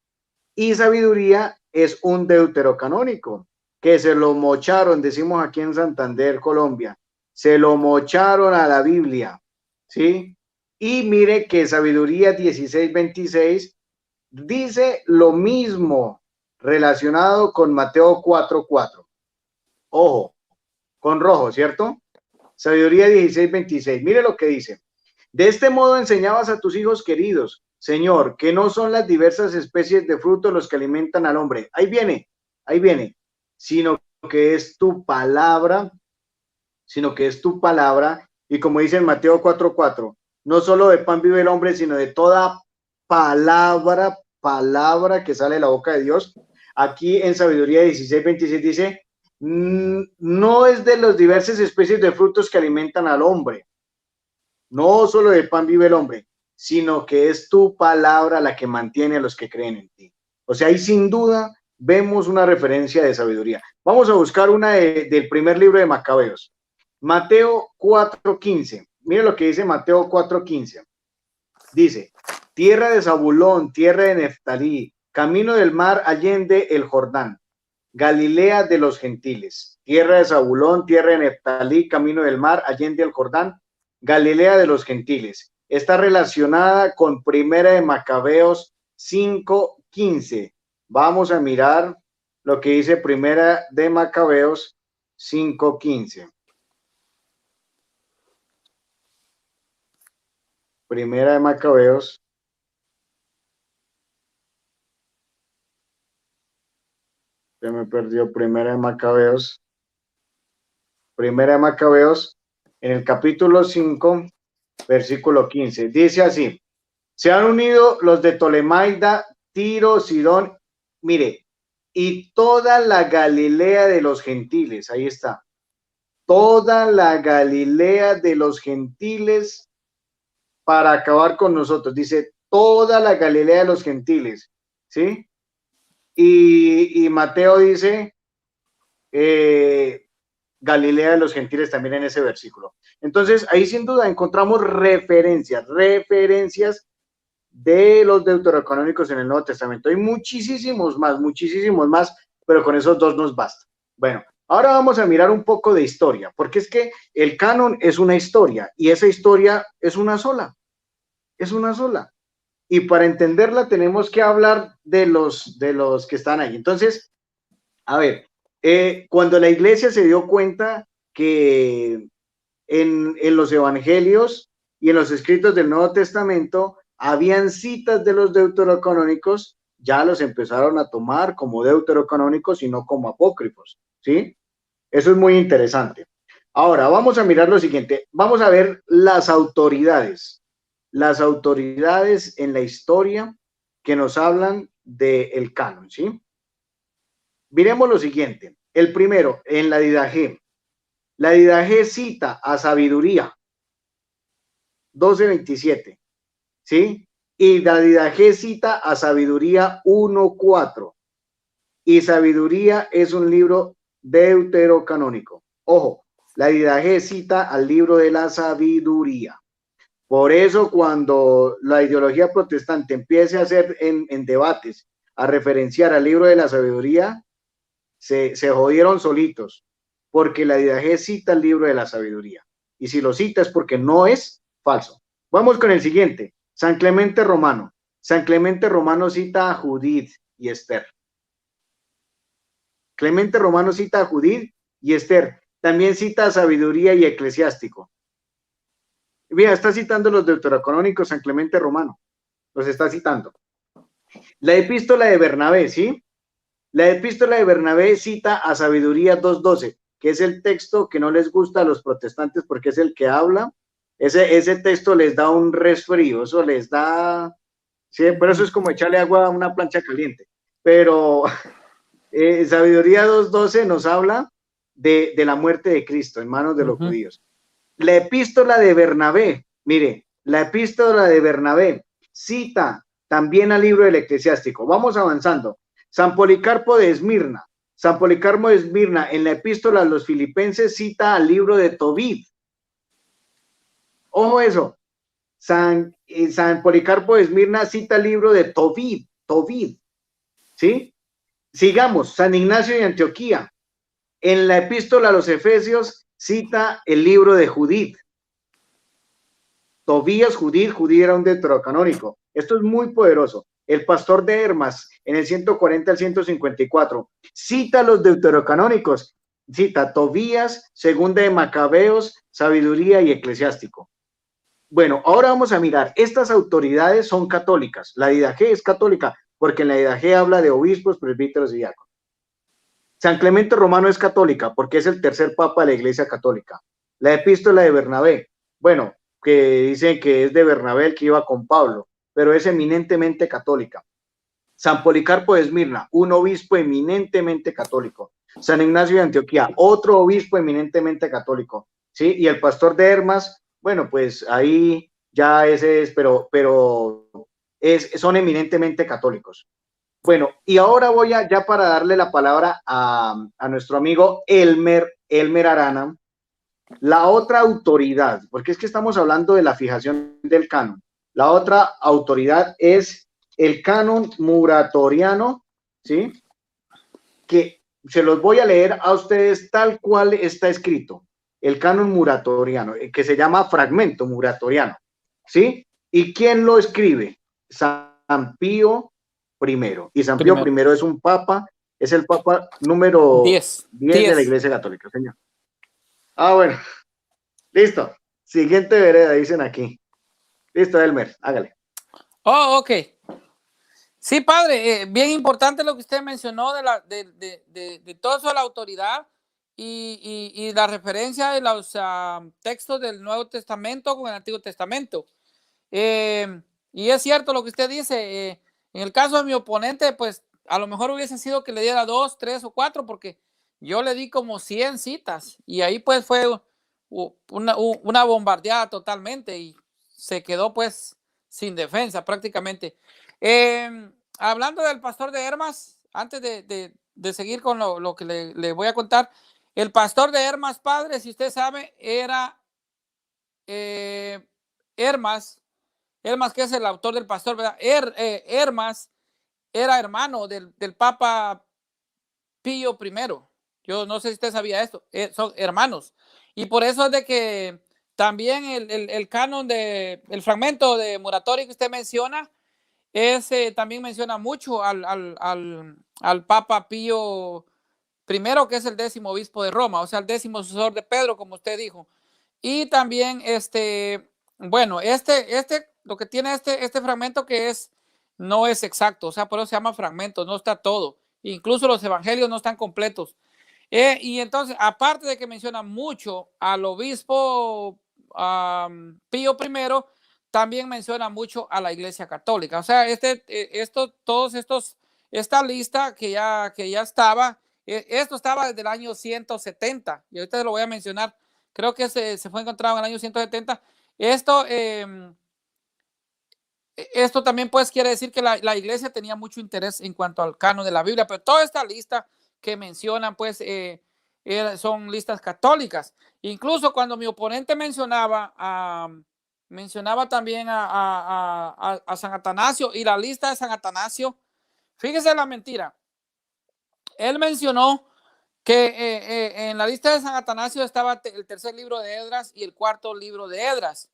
Y sabiduría es un deuterocanónico que se lo mocharon, decimos aquí en Santander, Colombia, se lo mocharon a la Biblia, ¿sí? Y mire que sabiduría 16:26 dice lo mismo relacionado con Mateo 4:4. Ojo, con rojo, ¿cierto? Sabiduría 16:26. Mire lo que dice. De este modo enseñabas a tus hijos queridos, Señor, que no son las diversas especies de frutos los que alimentan al hombre. Ahí viene, sino que es tu palabra, y como dice en Mateo 4:4, no solo de pan vive el hombre, sino de toda palabra que sale de la boca de Dios. Aquí en Sabiduría 16:26 dice, no es de las diversas especies de frutos que alimentan al hombre, no solo de pan vive el hombre, sino que es tu palabra la que mantiene a los que creen en ti. O sea, ahí sin duda vemos una referencia de sabiduría. Vamos a buscar una del primer libro de Macabeos. Mateo 4:15. Mire lo que dice Mateo 4:15. Dice, tierra de Zabulón, tierra de Neftalí, camino del mar allende el Jordán, Galilea de los gentiles. Tierra de Zabulón, tierra de Neftalí, camino del mar allende el Jordán, Galilea de los gentiles. Está relacionada con Primera de Macabeos 5:15. Vamos a mirar lo que dice Primera de Macabeos 5:15. Primera de Macabeos. Se me perdió Primera de Macabeos. Primera de Macabeos, en el capítulo 5, versículo 15. Dice así, se han unido los de Tolemaida, Tiro, Sidón, mire, y toda la Galilea de los gentiles, ahí está. Toda la Galilea de los gentiles para acabar con nosotros. Dice, toda la Galilea de los gentiles, ¿sí? Y Mateo dice, Galilea de los gentiles también en ese versículo. Entonces, ahí sin duda encontramos referencias de los deuterocanónicos en el Nuevo Testamento. Hay muchísimos más, pero con esos dos nos basta. Bueno, ahora vamos a mirar un poco de historia, porque es que el canon es una historia, y esa historia es una sola. Y para entenderla tenemos que hablar de los que están ahí. Entonces, a ver, cuando la iglesia se dio cuenta que en los evangelios y en los escritos del Nuevo Testamento habían citas de los deuterocanónicos, ya los empezaron a tomar como deuterocanónicos y no como apócrifos, ¿sí? Eso es muy interesante. Ahora, vamos a mirar lo siguiente. Vamos a ver las autoridades en la historia que nos hablan del canon, ¿sí? Miremos lo siguiente. El primero, en la Didaché. La Didaché cita a Sabiduría 12:27, ¿sí? Y la Didaché cita a Sabiduría 1:4. Y Sabiduría es un libro deuterocanónico. Ojo, la Didaché cita al libro de la Sabiduría. Por eso cuando la ideología protestante empiece a hacer en debates, a referenciar al libro de la Sabiduría, se jodieron solitos, porque la Didaché cita el libro de la Sabiduría. Y si lo cita es porque no es falso. Vamos con el siguiente, San Clemente Romano. San Clemente Romano cita a Judith y Esther. Clemente Romano cita a Judith y Esther. También cita a Sabiduría y Eclesiástico. Mira, está citando los deuterocanónicos San Clemente Romano. Los está citando. La epístola de Bernabé, ¿sí? La epístola de Bernabé cita a Sabiduría 2:12, que es el texto que no les gusta a los protestantes porque es el que habla. Ese texto les da un resfrío, eso les da... Sí, pero eso es como echarle agua a una plancha caliente. Pero Sabiduría 2:12 nos habla de la muerte de Cristo en manos de los judíos. La epístola de Bernabé, mire, la epístola de Bernabé cita también al libro del Eclesiástico. Vamos avanzando. San Policarpo de Esmirna. San Policarpo de Esmirna en la epístola a los Filipenses cita al libro de Tobit. Ojo eso. San Policarpo de Esmirna cita el libro de Tobit, ¿sí? Sigamos, San Ignacio de Antioquía. En la epístola a los Efesios cita el libro de Judith. Tobías, Judith era un deuterocanónico. Esto es muy poderoso. El pastor de Hermas, en el 140 al 154, cita los deuterocanónicos. Cita Tobías, segunda de Macabeos, sabiduría y eclesiástico. Bueno, ahora vamos a mirar. Estas autoridades son católicas. La Didache es católica, porque en la Didache habla de obispos, presbíteros y diáconos. San Clemente Romano es católica, porque es el tercer papa de la Iglesia Católica. La epístola de Bernabé, bueno, que dicen que es de Bernabé el que iba con Pablo, pero es eminentemente católica. San Policarpo de Esmirna, un obispo eminentemente católico. San Ignacio de Antioquía, otro obispo eminentemente católico, ¿sí? Y el pastor de Hermas, bueno, pues ahí ya ese es, pero son eminentemente católicos. Bueno, y ahora voy ya para darle la palabra a nuestro amigo Elmer Arana, la otra autoridad, porque es que estamos hablando de la fijación del canon. La otra autoridad es el canon muratoriano, ¿sí? Que se los voy a leer a ustedes tal cual está escrito. El canon muratoriano, que se llama fragmento muratoriano, ¿sí? ¿Y quién lo escribe? San Pío I. Y San Pío I es un papa, es el papa número 10 de la Iglesia Católica, señor. Ah, bueno. Listo. Siguiente vereda, dicen aquí. Listo, Elmer, hágale. Oh, ok. Sí, padre, bien importante lo que usted mencionó de todo eso de la autoridad y la referencia de los textos del Nuevo Testamento con el Antiguo Testamento. Y es cierto lo que usted dice. En el caso de mi oponente, pues a lo mejor hubiese sido que le diera 2, 3 o 4, porque yo le di como 100 citas y ahí pues fue una bombardeada totalmente y se quedó pues sin defensa prácticamente. Hablando del pastor de Hermas, antes de seguir con lo que le voy a contar, el pastor de Hermas, padre, si usted sabe, era Hermas, que es el autor del pastor, ¿verdad? Hermas era hermano del Papa Pío I. Yo no sé si usted sabía esto, son hermanos. Y por eso es de que también el canon el fragmento de Muratori que usted menciona, también menciona mucho al Papa Pío I, que es el 10º obispo de Roma, o sea, el 10º sucesor de Pedro, como usted dijo. Y también, bueno, lo que tiene este fragmento que no es exacto, o sea, por eso se llama fragmento, no está todo. Incluso los evangelios no están completos. Y entonces, aparte de que menciona mucho al obispo Pío I, también menciona mucho a la Iglesia Católica. O sea, esta lista que ya estaba, esto estaba desde el año 170, y ahorita lo voy a mencionar. Creo que se fue encontrado en el año 170. Esto también pues quiere decir que la iglesia tenía mucho interés en cuanto al canon de la Biblia, pero toda esta lista que mencionan pues son listas católicas. Incluso cuando mi oponente mencionaba también a San Atanasio y la lista de San Atanasio, fíjese la mentira. Él mencionó que en la lista de San Atanasio estaba el tercer libro de Esdras y el cuarto libro de Esdras.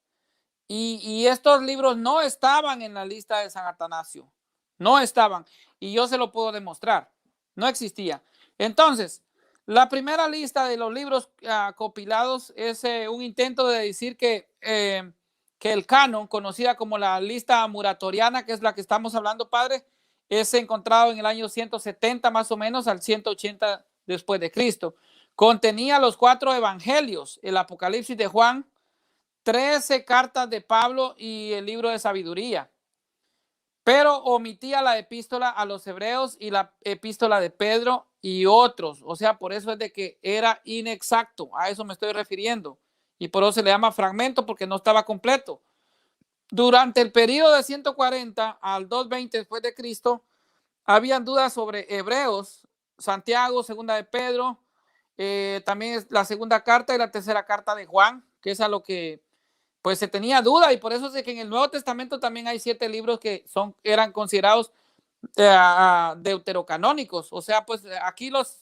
Y estos libros no estaban en la lista de San Atanasio. No estaban. Y yo se lo puedo demostrar. No existía. Entonces, la primera lista de los libros compilados es un intento de decir que el canon, conocida como la lista muratoriana, que es la que estamos hablando, padre, es encontrado en el año 170 más o menos al 180 después de Cristo. Contenía los 4 evangelios, el Apocalipsis de Juan, 13 cartas de Pablo y el libro de sabiduría, pero omitía la epístola a los hebreos y la epístola de Pedro y otros. O sea, por eso es de que era inexacto, a eso me estoy refiriendo, y por eso se le llama fragmento, porque no estaba completo. Durante el periodo de 140 al 220 después de Cristo, habían dudas sobre Hebreos, Santiago, segunda de Pedro, también es la segunda carta y la tercera carta de Juan, que es a lo que pues se tenía duda, y por eso es que en el Nuevo Testamento también hay 7 libros que eran considerados deuterocanónicos. O sea, pues aquí los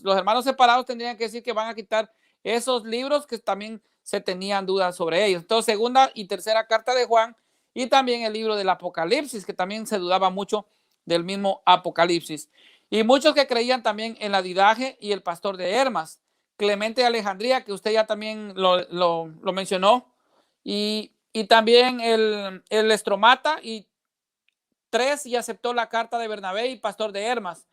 hermanos separados tendrían que decir que van a quitar esos libros que también se tenían dudas sobre ellos. Entonces, segunda y tercera carta de Juan, y también el libro del Apocalipsis, que también se dudaba mucho del mismo Apocalipsis. Y muchos que creían también en la Didache y el pastor de Hermas, Clemente de Alejandría, que usted ya también lo mencionó, y también el Estromata, y 3, y aceptó la carta de Bernabé y pastor de Hermas.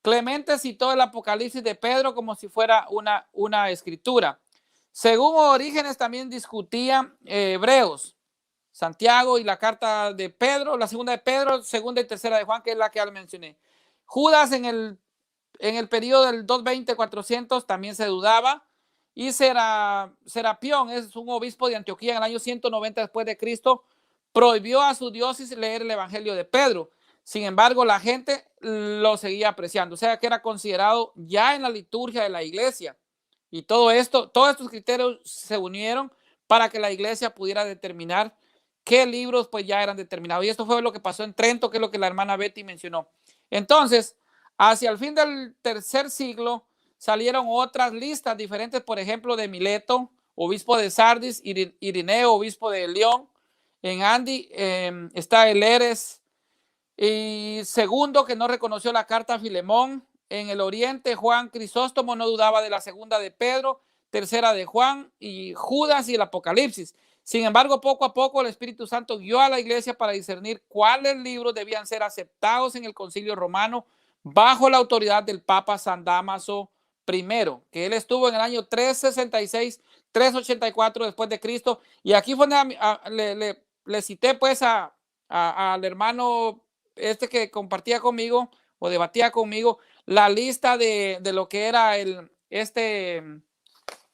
Clemente citó el Apocalipsis de Pedro como si fuera una escritura. Según Orígenes, también discutía Hebreos, Santiago y la carta de Pedro, la segunda de Pedro, segunda y tercera de Juan, que es la que ya mencioné. Judas en el periodo del 220-400 también se dudaba, y Serapión, es un obispo de Antioquía en el año 190 después de Cristo, prohibió a su diócesis leer el Evangelio de Pedro. Sin embargo, la gente lo seguía apreciando, o sea que era considerado ya en la liturgia de la iglesia. Y todos estos criterios se unieron para que la iglesia pudiera determinar qué libros pues ya eran determinados. Y esto fue lo que pasó en Trento, que es lo que la hermana Betty mencionó. Entonces, hacia el fin del tercer siglo, salieron otras listas diferentes, por ejemplo, de Mileto, obispo de Sardis, Irineo, obispo de León. En Andi está el Eres, y segundo, que no reconoció la carta a Filemón. En el oriente, Juan Crisóstomo no dudaba de la segunda de Pedro, tercera de Juan, y Judas y el Apocalipsis. Sin embargo, poco a poco el Espíritu Santo guió a la iglesia para discernir cuáles libros debían ser aceptados en el Concilio Romano bajo la autoridad del Papa San Dámaso I, que él estuvo en el año 366, 384 después de Cristo. Y aquí fue donde le cité pues al hermano que compartía conmigo o debatía conmigo la lista de lo que era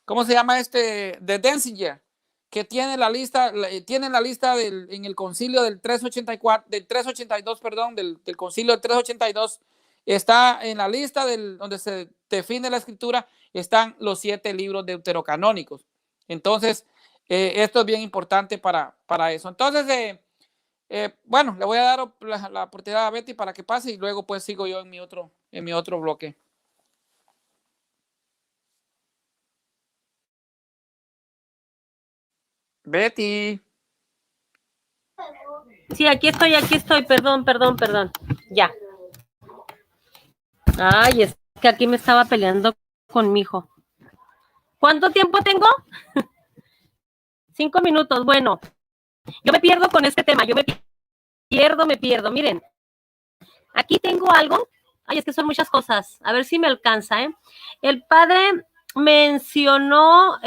¿cómo se llama de Denzinger, que tiene la lista en el concilio del 382, perdón, del concilio del 382, está en la lista donde se define la escritura, están los 7 libros deuterocanónicos. Entonces, esto es bien importante para eso. Entonces, bueno, le voy a dar la oportunidad a Betty para que pase, y luego pues sigo yo en mi otro bloque. Betty. Sí, aquí estoy, perdón. Ya. Ay, es que aquí me estaba peleando con mi hijo. ¿Cuánto tiempo tengo? 5 minutos. Bueno, yo me pierdo con este tema, me pierdo. Miren, aquí tengo algo. Ay, es que son muchas cosas. A ver si me alcanza, ¿eh? El padre mencionó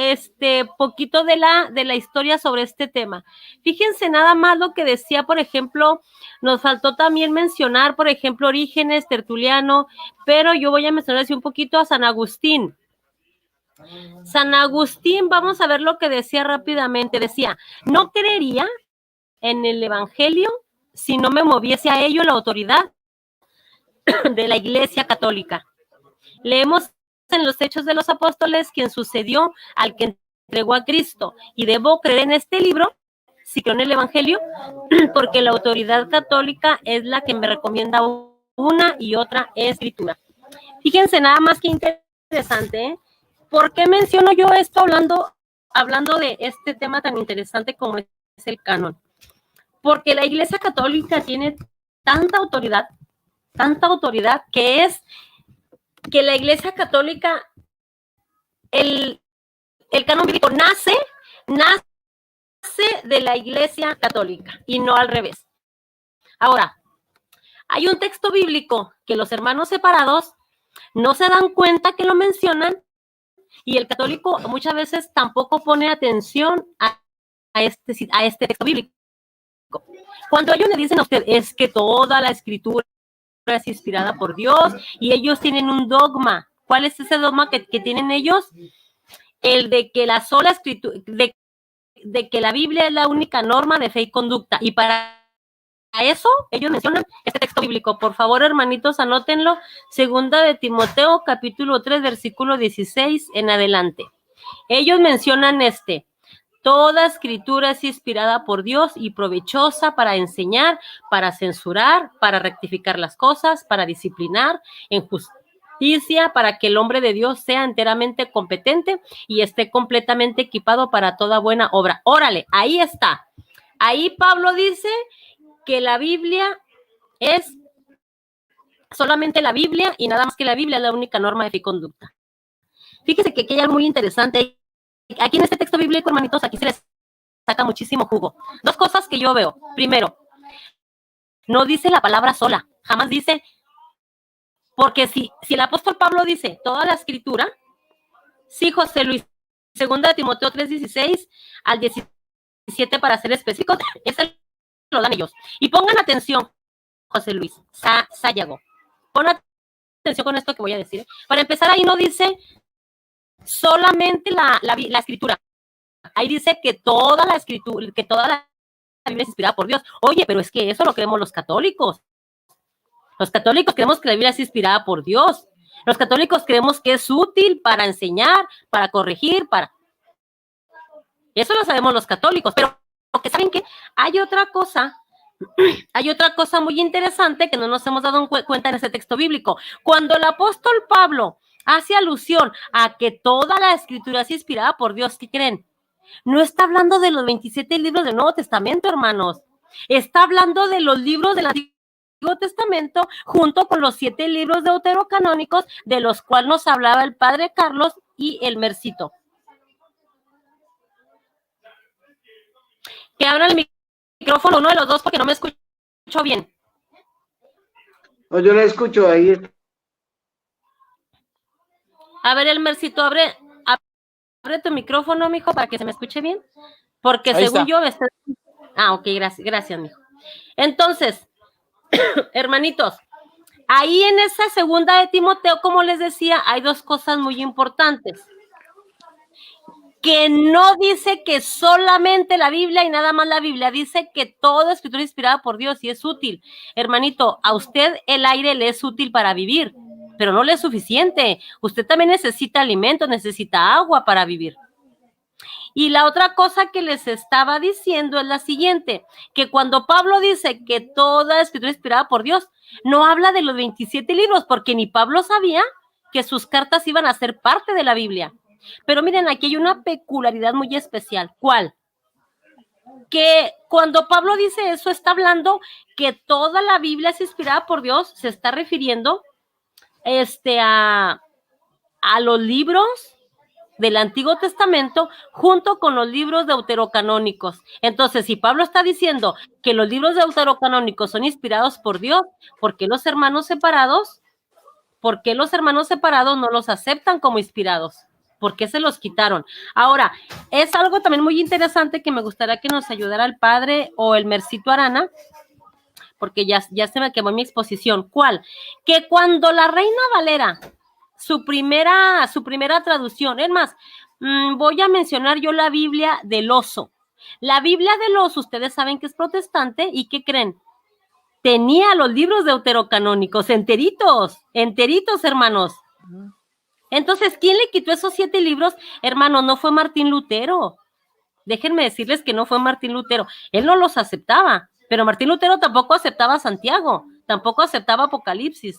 poquito de la historia sobre este tema. Fíjense nada más lo que decía, por ejemplo, nos faltó también mencionar, por ejemplo, Orígenes, Tertuliano, pero yo voy a mencionar así un poquito a San Agustín. San Agustín, vamos a ver lo que decía rápidamente. Decía, no creería en el Evangelio si no me moviese a ello la autoridad de la Iglesia Católica. Leemos en los Hechos de los Apóstoles quien sucedió al que entregó a Cristo, y debo creer en este libro si creo en el Evangelio, porque la autoridad católica es la que me recomienda una y otra escritura. Fíjense nada más que interesante, ¿eh? ¿Por qué menciono yo esto hablando de este tema tan interesante como es el canon? Porque la Iglesia Católica tiene tanta autoridad que la Iglesia Católica, el canon bíblico nace de la Iglesia Católica y no al revés. Ahora, hay un texto bíblico que los hermanos separados no se dan cuenta que lo mencionan, y el católico muchas veces tampoco pone atención a este texto bíblico. Cuando ellos le dicen a usted, es que toda la escritura es inspirada por Dios, y ellos tienen un dogma. ¿Cuál es ese dogma que tienen ellos? El de que la sola escritura, de que la Biblia es la única norma de fe y conducta. Y para eso ellos mencionan este texto bíblico. Por favor, hermanitos, anótenlo. Segunda de Timoteo, capítulo 3, versículo 16 en adelante. Ellos mencionan Toda escritura es inspirada por Dios y provechosa para enseñar, para censurar, para rectificar las cosas, para disciplinar en justicia, para que el hombre de Dios sea enteramente competente y esté completamente equipado para toda buena obra. Órale, ahí está. Ahí Pablo dice que la Biblia es solamente la Biblia y nada más que la Biblia es la única norma de fe y conducta. Fíjese que aquí hay algo muy interesante. Aquí en este texto bíblico, hermanitos, aquí se les saca muchísimo jugo. Dos cosas que yo veo. Primero, no dice la palabra sola, jamás dice, porque si el apóstol Pablo dice toda la escritura, sí, José Luis, 2 Timoteo 3:16 al 17 para ser específicos, ese lo dan ellos. Y pongan atención, José Luis, Sayago, pon atención con esto que voy a decir. Para empezar, ahí no dice solamente la escritura. Ahí dice que toda la escritura, que toda la Biblia es inspirada por Dios. Oye, pero es que eso lo creemos los católicos. Los católicos creemos que la Biblia es inspirada por Dios. Los católicos creemos que es útil para enseñar, para corregir, para... Eso lo sabemos los católicos, pero porque saben que hay otra cosa muy interesante que no nos hemos dado cuenta en ese texto bíblico. Cuando el apóstol Pablo hace alusión a que toda la escritura es inspirada por Dios, ¿qué creen? No está hablando de los 27 libros del Nuevo Testamento, hermanos. Está hablando de los libros del Antiguo Testamento junto con los 7 libros deuterocanónicos de los cuales nos hablaba el padre Carlos y el Mercito. Que abra el micrófono uno de los dos porque no me escucho bien. No, yo la escucho ahí. A ver, el Mercito, abre tu micrófono, mijo, para que se me escuche bien. Porque ahí según está. yo... ok, gracias, mijo. Entonces, hermanitos, ahí en esa 2 de Timoteo, como les decía, hay dos cosas muy importantes. Que no dice que solamente la Biblia y nada más la Biblia, dice que toda escritura inspirada por Dios y es útil. Hermanito, a usted el aire le es útil para vivir, pero no le es suficiente. Usted también necesita alimento, necesita agua para vivir. Y la otra cosa que les estaba diciendo es la siguiente, que cuando Pablo dice que toda escritura es inspirada por Dios, no habla de los 27 libros, porque ni Pablo sabía que sus cartas iban a ser parte de la Biblia. Pero miren, aquí hay una peculiaridad muy especial. ¿Cuál? Que cuando Pablo dice eso, está hablando que toda la Biblia es inspirada por Dios, se está refiriendo a los libros del Antiguo Testamento junto con los libros deuterocanónicos. Entonces, si Pablo está diciendo que los libros deuterocanónicos son inspirados por Dios, ¿por qué los hermanos separados no los aceptan como inspirados? ¿Por qué se los quitaron? Ahora, es algo también muy interesante que me gustaría que nos ayudara el padre o el Mercito Arana, porque ya se me quemó mi exposición. ¿Cuál? Que cuando la Reina Valera, su primera traducción, es más, voy a mencionar yo la Biblia del Oso. La Biblia del Oso, ustedes saben que es protestante, ¿y qué creen? Tenía los libros deuterocanónicos enteritos, hermanos. Entonces, ¿quién le quitó esos 7 libros? Hermano, no fue Martín Lutero. Déjenme decirles que no fue Martín Lutero. Él no los aceptaba, pero Martín Lutero tampoco aceptaba Santiago, tampoco aceptaba Apocalipsis.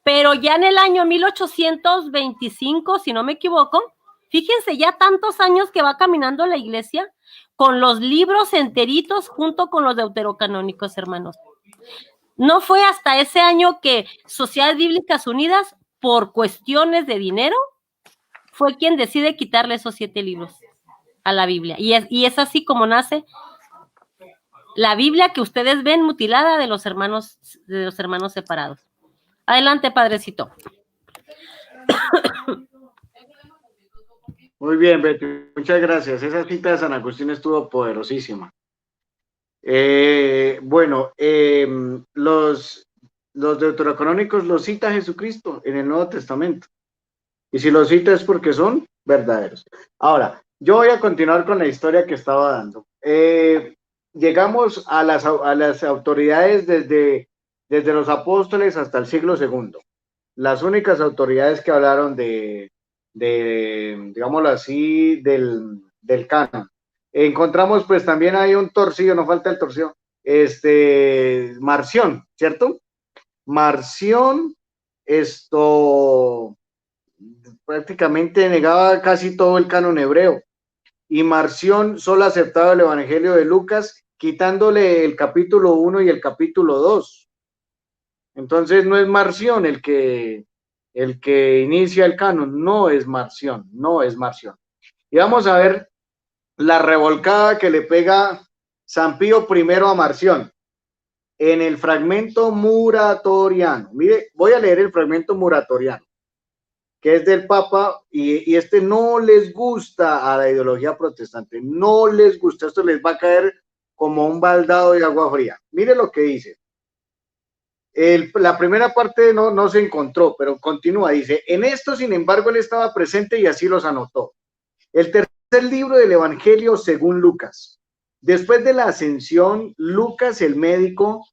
Pero ya en el año 1825, si no me equivoco, fíjense ya tantos años que va caminando la iglesia con los libros enteritos junto con los deuterocanónicos, hermanos. No fue hasta ese año que Sociedades Bíblicas Unidas, por cuestiones de dinero, fue quien decide quitarle esos 7 libros a la Biblia. Y es así como nace la Biblia que ustedes ven mutilada de los hermanos separados. Adelante, padrecito. Muy bien, Betty, muchas gracias. Esa cita de San Agustín estuvo poderosísima. Bueno, los deuterocanónicos los cita Jesucristo en el Nuevo Testamento. Y si los cita es porque son verdaderos. Ahora, yo voy a continuar con la historia que estaba dando. Llegamos a las autoridades desde los apóstoles hasta el siglo II. Las únicas autoridades que hablaron digámoslo así, del del canon. Encontramos pues también hay un torcido, no falta el torcido, Marción, ¿cierto? Marción, prácticamente negaba casi todo el canon hebreo, y Marción solo aceptaba el Evangelio de Lucas, quitándole el capítulo 1 y el capítulo 2. Entonces no es Marción el que inicia el canon, no es Marción. Y vamos a ver la revolcada que le pega San Pío I a Marción en el fragmento muratoriano. Mire, voy a leer el fragmento muratoriano, que es del Papa, y no les gusta a la ideología protestante, no les gusta, esto les va a caer como un baldado de agua fría. Mire lo que dice. La primera parte no se encontró, pero continúa, dice, en esto, sin embargo, él estaba presente y así los anotó. El tercer libro del Evangelio según Lucas. Después de la ascensión, Lucas, el médico,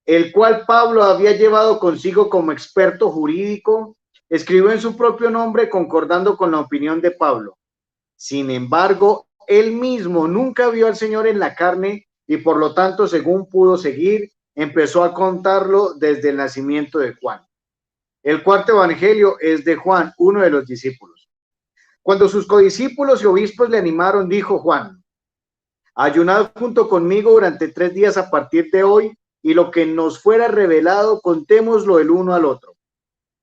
el cual Pablo había llevado consigo como experto jurídico, escribió en su propio nombre concordando con la opinión de Pablo. Sin embargo, él mismo nunca vio al Señor en la carne y por lo tanto, según pudo seguir, empezó a contarlo desde el nacimiento de Juan. El cuarto evangelio es de Juan, uno de los discípulos. Cuando sus codiscípulos y obispos le animaron, dijo Juan, ayunad junto conmigo durante 3 días a partir de hoy, y lo que nos fuera revelado, contémoslo el uno al otro.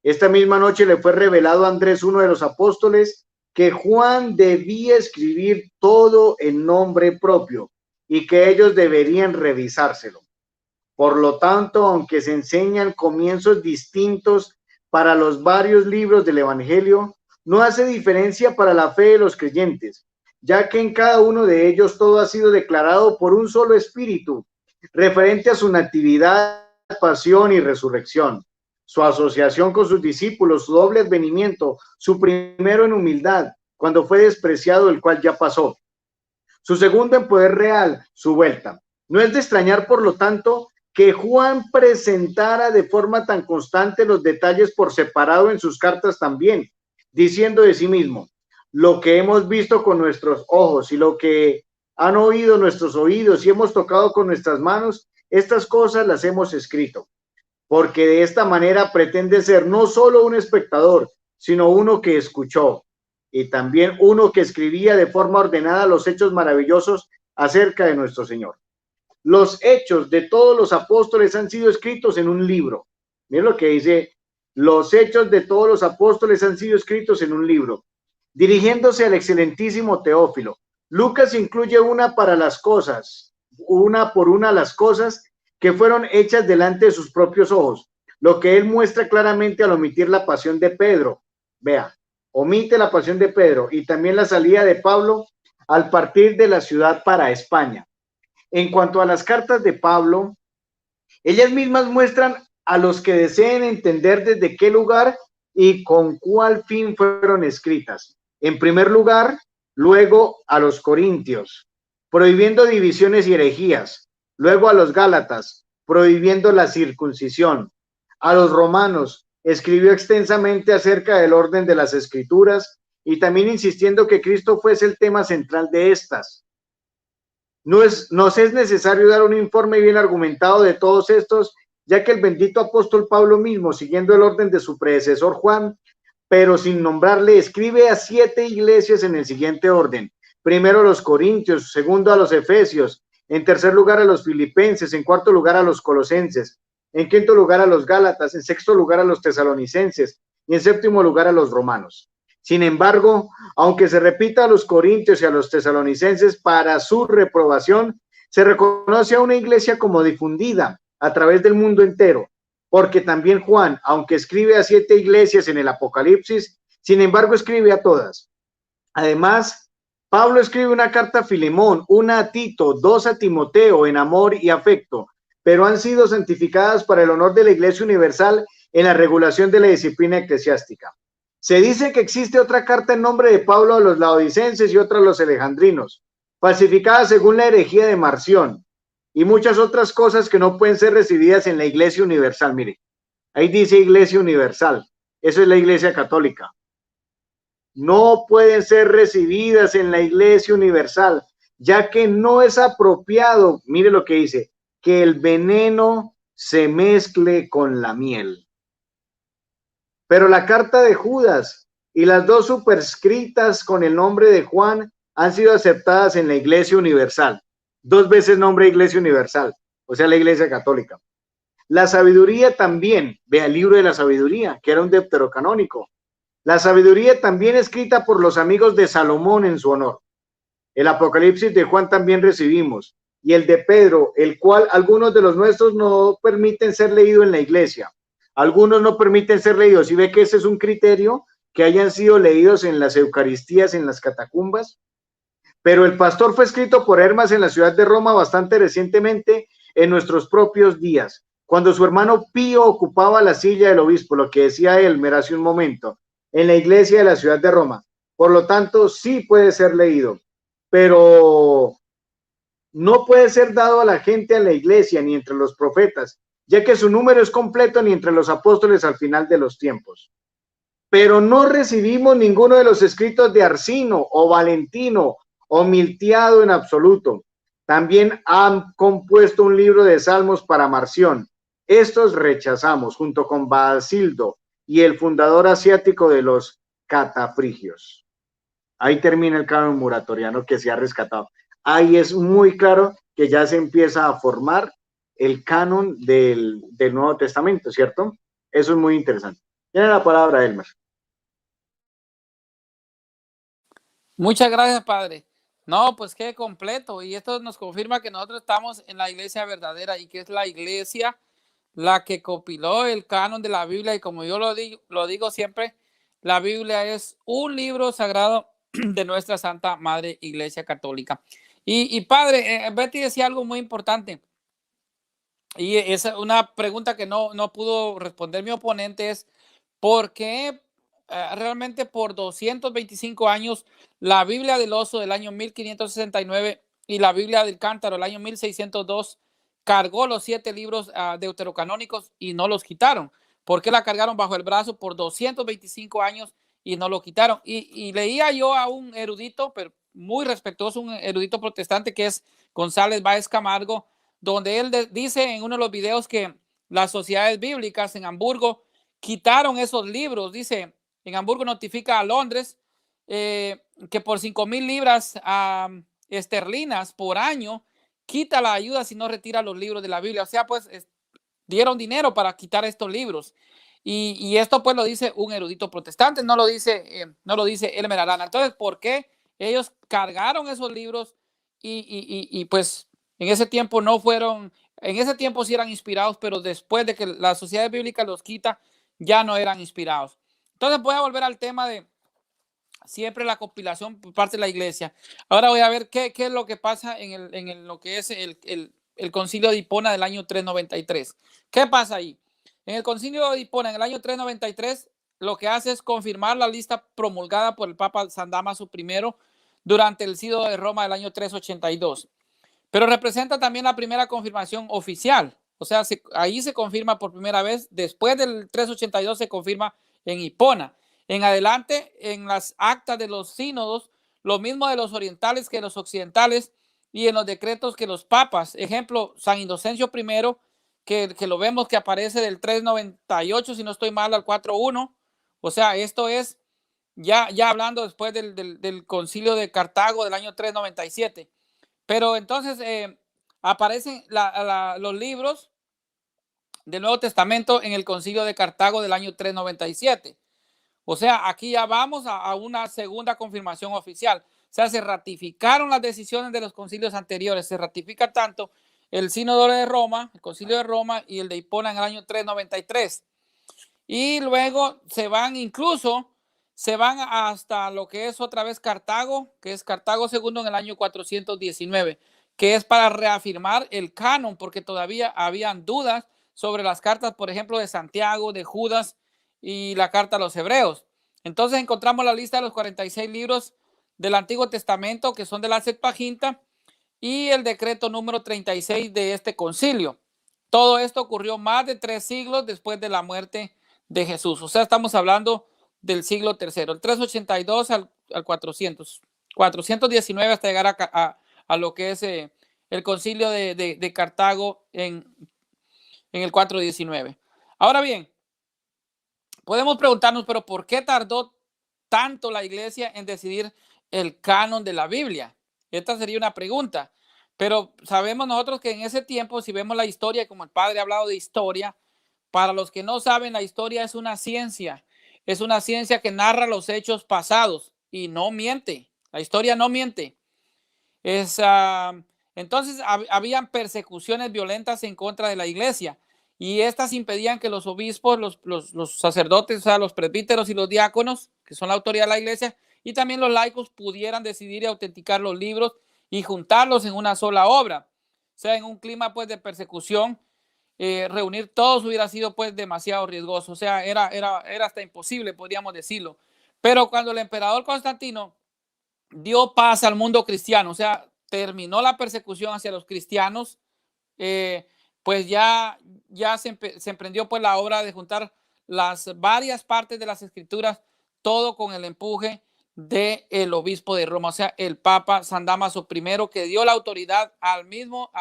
Esta misma noche le fue revelado a Andrés, uno de los apóstoles, que Juan debía escribir todo en nombre propio y que ellos deberían revisárselo. Por lo tanto, aunque se enseñan comienzos distintos para los varios libros del Evangelio, no hace diferencia para la fe de los creyentes, ya que en cada uno de ellos todo ha sido declarado por un solo espíritu, referente a su natividad, pasión y resurrección, su asociación con sus discípulos, su doble advenimiento, su primero en humildad, cuando fue despreciado, el cual ya pasó, su segundo en poder real, su vuelta. No es de extrañar, por lo tanto, que Juan presentara de forma tan constante los detalles por separado en sus cartas también, diciendo de sí mismo, lo que hemos visto con nuestros ojos y lo que han oído nuestros oídos y hemos tocado con nuestras manos, estas cosas las hemos escrito, porque de esta manera pretende ser no solo un espectador, sino uno que escuchó, y también uno que escribía de forma ordenada los hechos maravillosos acerca de nuestro Señor. Los hechos de todos los apóstoles han sido escritos en un libro. Miren lo que dice, los hechos de todos los apóstoles han sido escritos en un libro. Dirigiéndose al excelentísimo Teófilo, Lucas incluye una por una las cosas que fueron hechas delante de sus propios ojos, lo que él muestra claramente al omitir la pasión de Pedro. Vea, omite la pasión de Pedro y también la salida de Pablo al partir de la ciudad para España. En cuanto a las cartas de Pablo, ellas mismas muestran a los que deseen entender desde qué lugar y con cuál fin fueron escritas. En primer lugar, luego a los corintios, prohibiendo divisiones y herejías, luego a los gálatas, prohibiendo la circuncisión, a los romanos, escribió extensamente acerca del orden de las escrituras y también insistiendo que Cristo fuese el tema central de estas. Nos es necesario dar un informe bien argumentado de todos estos, ya que el bendito apóstol Pablo mismo, siguiendo el orden de su predecesor Juan, pero sin nombrarle, escribe a 7 iglesias en el siguiente orden. Primero a los corintios, segundo a los efesios, en tercer lugar a los filipenses, en cuarto lugar a los colosenses, en quinto lugar a los gálatas, en sexto lugar a los tesalonicenses y en séptimo lugar a los romanos. Sin embargo, aunque se repita a los corintios y a los tesalonicenses para su reprobación, se reconoce a una iglesia como difundida a través del mundo entero, porque también Juan, aunque escribe a 7 iglesias en el Apocalipsis, sin embargo escribe a todas. Además, Pablo escribe una carta a Filemón, una a Tito, 2 a Timoteo en amor y afecto, pero han sido santificadas para el honor de la Iglesia Universal en la regulación de la disciplina eclesiástica. Se dice que existe otra carta en nombre de Pablo a los laodicenses y otra a los alejandrinos, falsificada según la herejía de Marción, y muchas otras cosas que no pueden ser recibidas en la Iglesia Universal. Mire, ahí dice Iglesia Universal, eso es la Iglesia Católica. no pueden ser recibidas en la Iglesia Universal, ya que no es apropiado, mire lo que dice, que el veneno se mezcle con la miel. Pero la carta de Judas y las dos superscritas con el nombre de Juan han sido aceptadas en la Iglesia Universal. 2 veces nombre Iglesia Universal, o sea, la Iglesia Católica. La sabiduría también, vea el libro de la sabiduría, que era un deuterocanónico. La sabiduría también escrita por los amigos de Salomón en su honor. El Apocalipsis de Juan también recibimos. Y el de Pedro, el cual algunos de los nuestros no permiten ser leído en la iglesia. Algunos no permiten ser leídos. ¿Y ve que ese es un criterio? Que hayan sido leídos en las Eucaristías, en las catacumbas. Pero el pastor fue escrito por Hermas en la ciudad de Roma bastante recientemente, en nuestros propios días, cuando su hermano Pío ocupaba la silla del obispo, lo que decía Elmer hace un momento, en la iglesia de la ciudad de Roma. Por lo tanto, sí puede ser leído, pero no puede ser dado a la gente a la iglesia ni entre los profetas, ya que su número es completo ni entre los apóstoles al final de los tiempos. Pero no recibimos ninguno de los escritos de Arsino o Valentino o Miltiado en absoluto. También han compuesto un libro de salmos para Marción. Estos rechazamos junto con Basildo y el fundador asiático de los catafrigios. Ahí termina el canon muratoriano que se ha rescatado. Ahí es muy claro que ya se empieza a formar el canon del Nuevo Testamento, ¿cierto? Eso es muy interesante. Tiene la palabra, Elmer. Muchas gracias, padre. No, pues qué completo. Y esto nos confirma que nosotros estamos en la iglesia verdadera y que es la iglesia la que compiló el canon de la Biblia. Y como yo lo digo siempre, la Biblia es un libro sagrado de nuestra Santa Madre Iglesia Católica. Y padre, Betty decía algo muy importante. Y es una pregunta que no pudo responder mi oponente, es ¿por qué realmente por 225 años la Biblia del Oso del año 1569 y la Biblia del Cántaro del año 1602 cargó los 7 libros deuterocanónicos y no los quitaron? ¿Por qué la cargaron bajo el brazo por 225 años y no lo quitaron? Y leía yo a un erudito, pero muy respetuoso, un erudito protestante que es González Báez Camargo, donde él dice en uno de los videos que las sociedades bíblicas en Hamburgo quitaron esos libros. Dice, en Hamburgo notifica a Londres que por 5,000 libras esterlinas por año quita la ayuda si no retira los libros de la Biblia. O sea, pues dieron dinero para quitar estos libros. Y esto pues lo dice un erudito protestante, no lo dice Elmer Arana. Entonces, ¿por qué ellos cargaron esos libros y pues en ese tiempo no fueron, en ese tiempo sí eran inspirados, pero después de que la sociedad bíblica los quita, ya no eran inspirados? Entonces voy a volver al tema de siempre la compilación por parte de la iglesia. Ahora voy a ver qué es lo que pasa en lo que es el concilio de Hipona del año 393. ¿Qué pasa ahí? En el concilio de Hipona en el año 393 lo que hace es confirmar la lista promulgada por el Papa San Dámaso I durante el sínodo de Roma del año 382. Pero representa también la primera confirmación oficial. O sea, ahí se confirma por primera vez. Después del 382 se confirma en Hipona. En adelante, en las actas de los sínodos, lo mismo de los orientales que los occidentales, y en los decretos que los papas. Ejemplo, San Inocencio I, que lo vemos que aparece del 398, si no estoy mal, al 41. O sea, esto es ya hablando después del concilio de Cartago del año 397. Pero entonces aparecen los libros del Nuevo Testamento en el concilio de Cartago del año 397. O sea, aquí ya vamos a una segunda confirmación oficial. O sea, se ratificaron las decisiones de los concilios anteriores. Se ratifica tanto el sínodo de Roma, el concilio de Roma y el de Hipona en el año 393. Y luego se van hasta lo que es otra vez Cartago, que es Cartago II en el año 419, que es para reafirmar el canon, porque todavía habían dudas sobre las cartas, por ejemplo, de Santiago, de Judas y la carta a los Hebreos. Entonces encontramos la lista de los 46 libros del Antiguo Testamento, que son de la Septuaginta, y el decreto número 36 de este concilio. Todo esto ocurrió más de 3 siglos después de la muerte de Jesús. O sea, estamos hablando del siglo III, el 382 al 400, 419 hasta llegar a lo que es el concilio de Cartago en el 419. Ahora bien, podemos preguntarnos, pero ¿por qué tardó tanto la iglesia en decidir el canon de la Biblia? Esta sería una pregunta, pero sabemos nosotros que en ese tiempo, si vemos la historia, como el padre ha hablado de historia, para los que no saben, la historia es una ciencia que narra los hechos pasados y no miente, la historia no miente. Entonces habían persecuciones violentas en contra de la iglesia y estas impedían que los obispos, los sacerdotes, o sea, los presbíteros y los diáconos, que son la autoridad de la iglesia, y también los laicos pudieran decidir y autenticar los libros y juntarlos en una sola obra. O sea, en un clima pues de persecución, reunir todos hubiera sido pues demasiado riesgoso. O sea, era hasta imposible, podríamos decirlo. Pero cuando el emperador Constantino dio paz al mundo cristiano, o sea, terminó la persecución hacia los cristianos, pues ya se emprendió pues la obra de juntar las varias partes de las escrituras, todo con el empuje del obispo de Roma, o sea, el Papa San Dámaso I, que dio la autoridad al mismo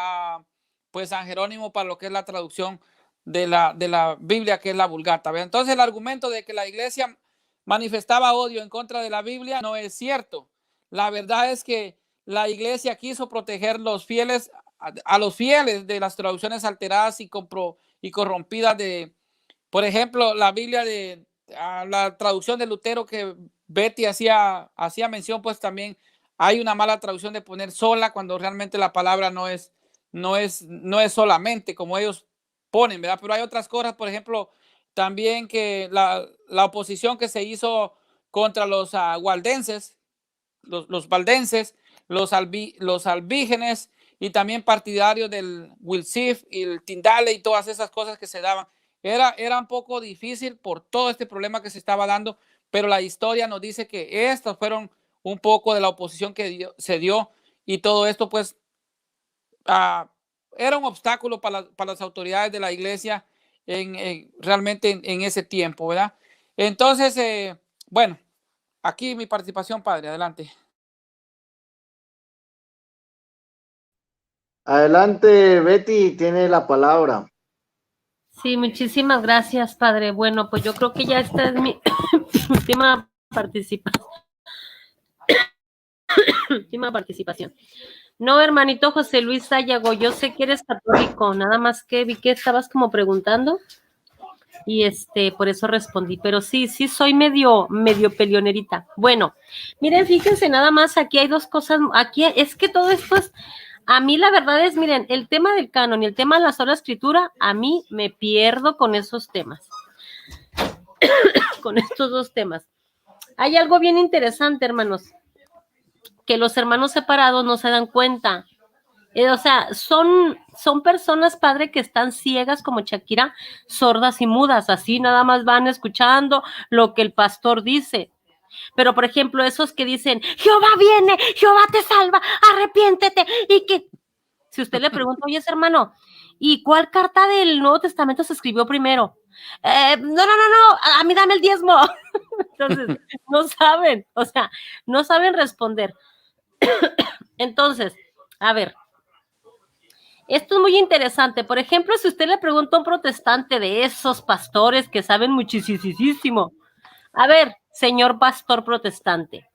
pues San Jerónimo para lo que es la traducción de la Biblia, que es la Vulgata. Entonces el argumento de que la iglesia manifestaba odio en contra de la Biblia no es cierto. La verdad es que la iglesia quiso proteger a los fieles de las traducciones alteradas y corrompidas por ejemplo, la Biblia la traducción de Lutero que Betty hacía mención, pues también hay una mala traducción de poner sola cuando realmente la palabra no es solamente como ellos ponen, ¿verdad? Pero hay otras cosas, por ejemplo, también que la oposición que se hizo contra los waldenses, los valdenses, los albígenes y también partidarios del Wilsif y el Tindale y todas esas cosas que se daban. Era un poco difícil por todo este problema que se estaba dando, pero la historia nos dice que estas fueron un poco de la oposición que se dio y todo esto pues era un obstáculo para las autoridades de la iglesia realmente en ese tiempo, ¿verdad? Entonces, bueno, aquí mi participación, padre, adelante. Adelante, Betty, tiene la palabra. Sí, muchísimas gracias, padre. Bueno, pues yo creo que ya esta es mi última participación. No, hermanito José Luis Sayago, yo sé que eres católico, nada más que vi que estabas como preguntando y por eso respondí, pero sí soy medio peleonerita. Bueno, miren, fíjense nada más, aquí hay dos cosas, aquí es que todo esto es, a mí la verdad es, miren, el tema del canon y el tema de la sola escritura, a mí me pierdo con esos temas, con estos dos temas. Hay algo bien interesante, hermanos, que los hermanos separados no se dan cuenta. O sea, son personas, padre, que están ciegas como Shakira, sordas y mudas, así nada más van escuchando lo que el pastor dice. Pero, por ejemplo, esos que dicen, Jehová viene, Jehová te salva, arrepiéntete, y que, si usted le pregunta, oye, hermano, ¿y cuál carta del Nuevo Testamento se escribió primero? No, a mí dame el diezmo. Entonces, no saben, o sea, no saben responder. Entonces, a ver, esto es muy interesante. Por ejemplo, si usted le pregunta a un protestante de esos pastores que saben muchísimo, a ver, señor pastor protestante,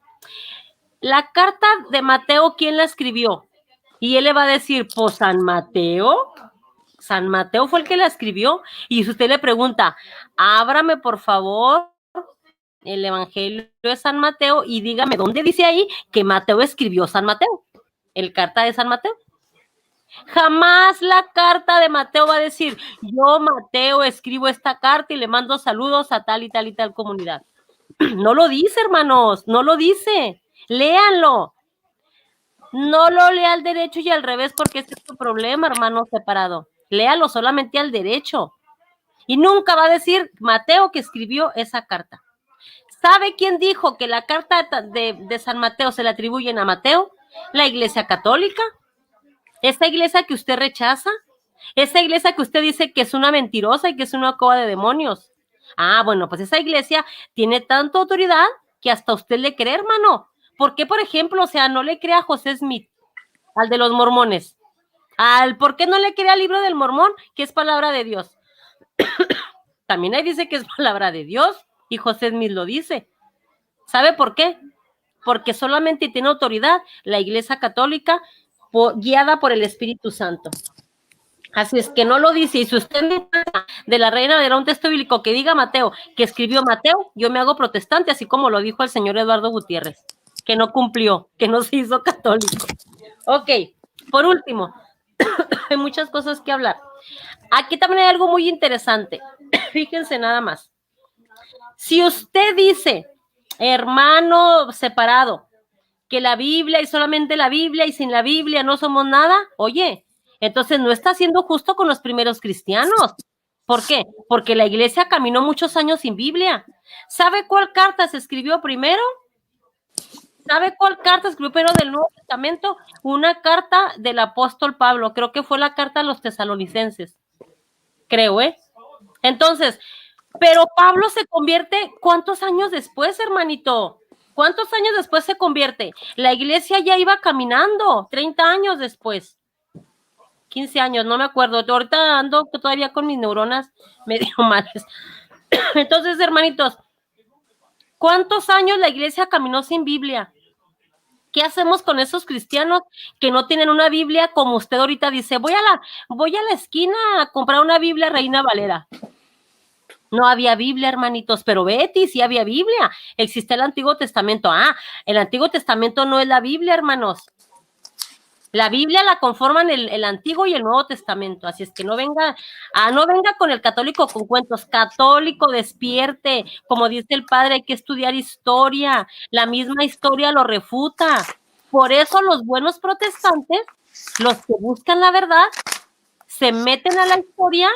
la carta de Mateo, ¿quién la escribió? Y él le va a decir, pues San Mateo fue el que la escribió. Y si usted le pregunta, ábrame por favor el Evangelio de San Mateo y dígame dónde dice ahí que Mateo escribió San Mateo, el carta de San Mateo. Jamás la carta de Mateo va a decir, yo Mateo escribo esta carta y le mando saludos a tal y tal y tal comunidad. No lo dice, hermanos, no lo dice. Léanlo. No lo lea al derecho y al revés porque ese es tu problema, hermano separado. Léalo solamente al derecho. Y nunca va a decir Mateo que escribió esa carta. ¿Sabe quién dijo que la carta de San Mateo se le atribuyen a Mateo? La Iglesia Católica. Esa iglesia que usted rechaza, esa iglesia que usted dice que es una mentirosa y que es una cova de demonios. Ah, bueno, pues esa iglesia tiene tanta autoridad que hasta usted le cree, hermano. ¿Por qué, por ejemplo, o sea, no le cree a José Smith, al de los mormones? ¿Por qué no le cree al libro del Mormón, que es palabra de Dios? También ahí dice que es palabra de Dios, y José Smith lo dice. ¿Sabe por qué? Porque solamente tiene autoridad la Iglesia Católica guiada por el Espíritu Santo. Así es que no lo dice. Y si usted me pasa de la Reina Valera un texto bíblico que diga Mateo, que escribió Mateo, yo me hago protestante, así como lo dijo el señor Eduardo Gutiérrez, que no cumplió, que no se hizo católico. Ok, por último, hay muchas cosas que hablar. Aquí también hay algo muy interesante. Fíjense nada más. Si usted dice, hermano separado, que la Biblia y solamente la Biblia y sin la Biblia no somos nada, oye, entonces no está siendo justo con los primeros cristianos. ¿Por qué? Porque la iglesia caminó muchos años sin Biblia. ¿Sabe cuál carta se escribió primero? ¿Sabe cuál carta escribió primero del Nuevo Testamento? Una carta del apóstol Pablo. Creo que fue la carta a los tesalonicenses. Creo, ¿eh? Entonces, pero Pablo se convierte, ¿cuántos años después, hermanito? ¿Cuántos años después se convierte? La iglesia ya iba caminando, 30 años después. 15 años, no me acuerdo. Ahorita ando todavía con mis neuronas medio malas. Entonces, hermanitos, ¿cuántos años la iglesia caminó sin Biblia? ¿Qué hacemos con esos cristianos que no tienen una Biblia, como usted ahorita dice? Voy a la esquina a comprar una Biblia Reina Valera. No había Biblia, hermanitos, pero Betty, sí había Biblia. Existe el Antiguo Testamento. El Antiguo Testamento no es la Biblia, hermanos. La Biblia la conforman el Antiguo y el Nuevo Testamento. Así es que no venga con el católico con cuentos. Católico, despierte. Como dice el padre, hay que estudiar historia. La misma historia lo refuta. Por eso los buenos protestantes, los que buscan la verdad, se meten a la historia.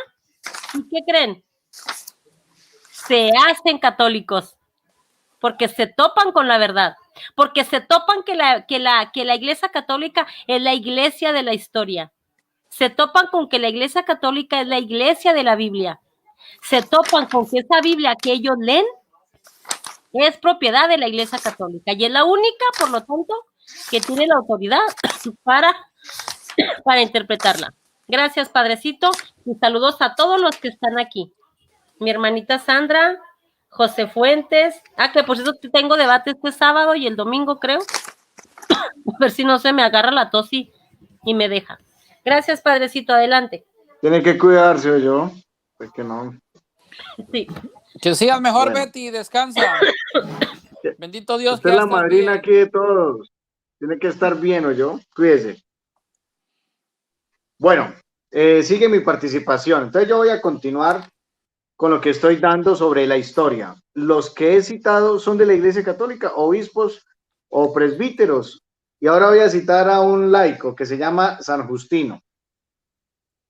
¿Y qué creen? Se hacen católicos, porque se topan con la verdad, porque se topan que la iglesia católica es la iglesia de la historia, se topan con que la iglesia católica es la iglesia de la Biblia, se topan con que esa Biblia que ellos leen es propiedad de la iglesia católica, y es la única, por lo tanto, que tiene la autoridad para interpretarla. Gracias, padrecito, y saludos a todos los que están aquí. Mi hermanita Sandra, José Fuentes, que por cierto tengo debate este sábado y el domingo, creo. A ver si no se me agarra la tos y me deja. Gracias, padrecito, adelante. Tiene que cuidarse, ¿o yo? Pues que no. Sí. Que sigas mejor, bueno. Betty, descansa. Bendito Dios. Usted es la madrina bien aquí de todos. Tiene que estar bien, ¿o yo? Cuídese. Bueno, sigue mi participación. Entonces yo voy a continuar con lo que estoy dando sobre la historia. Los que he citado son de la Iglesia Católica, obispos o presbíteros. Y ahora voy a citar a un laico que se llama San Justino.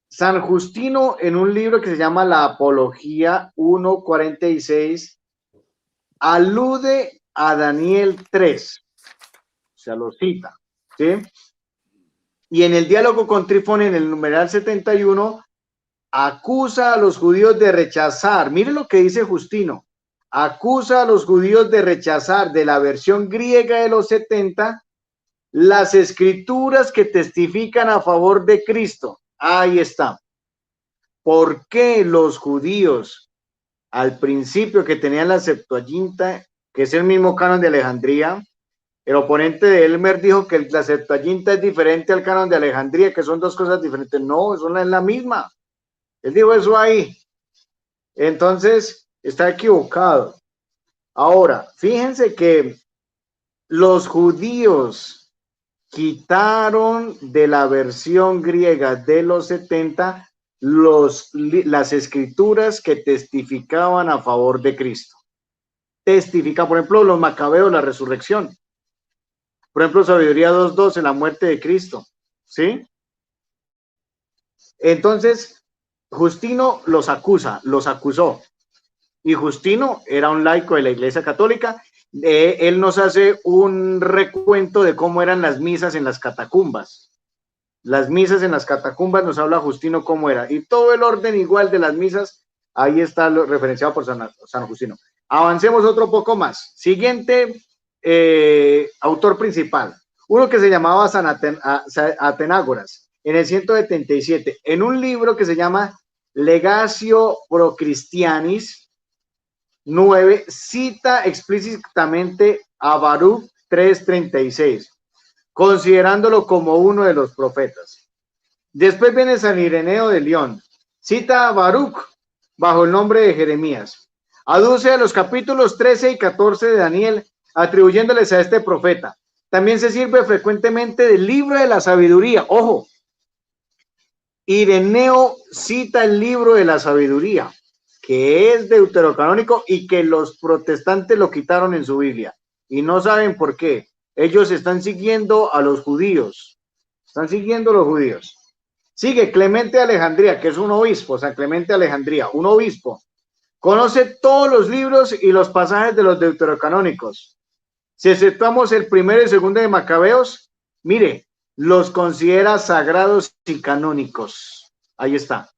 San Justino, en un libro que se llama La Apología 1:46, alude a Daniel 3. O sea, lo cita, ¿sí? Y en el diálogo con Trifón, en el numeral 71, acusa a los judíos de rechazar, mire lo que dice Justino, acusa a los judíos de rechazar de la versión griega de los 70 las escrituras que testifican a favor de Cristo. Ahí está. ¿Por qué los judíos al principio que tenían la Septuaginta, que es el mismo canon de Alejandría, el oponente de Elmer dijo que la Septuaginta es diferente al canon de Alejandría, que son dos cosas diferentes? No, son la misma. Él dijo eso ahí. Entonces, está equivocado. Ahora, fíjense que los judíos quitaron de la versión griega de los 70 las escrituras que testificaban a favor de Cristo. Testifica, por ejemplo, los macabeos, la resurrección. Por ejemplo, Sabiduría 2:12, la muerte de Cristo. ¿Sí? Entonces, Justino los acusó, y Justino era un laico de la Iglesia Católica. Él nos hace un recuento de cómo eran las misas en las catacumbas. Las misas en las catacumbas nos habla Justino cómo era, y todo el orden igual de las misas Ahí está lo referenciado por San Justino. Avancemos otro poco más. Siguiente autor principal, uno que se llamaba Atenágoras, en el 177, en un libro que se llama Legatio Pro Christianis 9, cita explícitamente a Baruch 3:36, considerándolo como uno de los profetas. Después viene San Ireneo de León, cita a Baruch bajo el nombre de Jeremías. Aduce a los capítulos 13 y 14 de Daniel, atribuyéndoles a este profeta. También se sirve frecuentemente del libro de la sabiduría. Ojo, Ireneo cita el libro de la sabiduría, que es deuterocanónico y que los protestantes lo quitaron en su Biblia. Y no saben por qué. Ellos están siguiendo a los judíos. Están siguiendo a los judíos. Sigue Clemente de Alejandría, que es un obispo, San Clemente de Alejandría, un obispo. Conoce todos los libros y los pasajes de los deuterocanónicos. Si aceptamos el primero y segundo de Macabeos, mire, los considera sagrados y canónicos. Ahí está.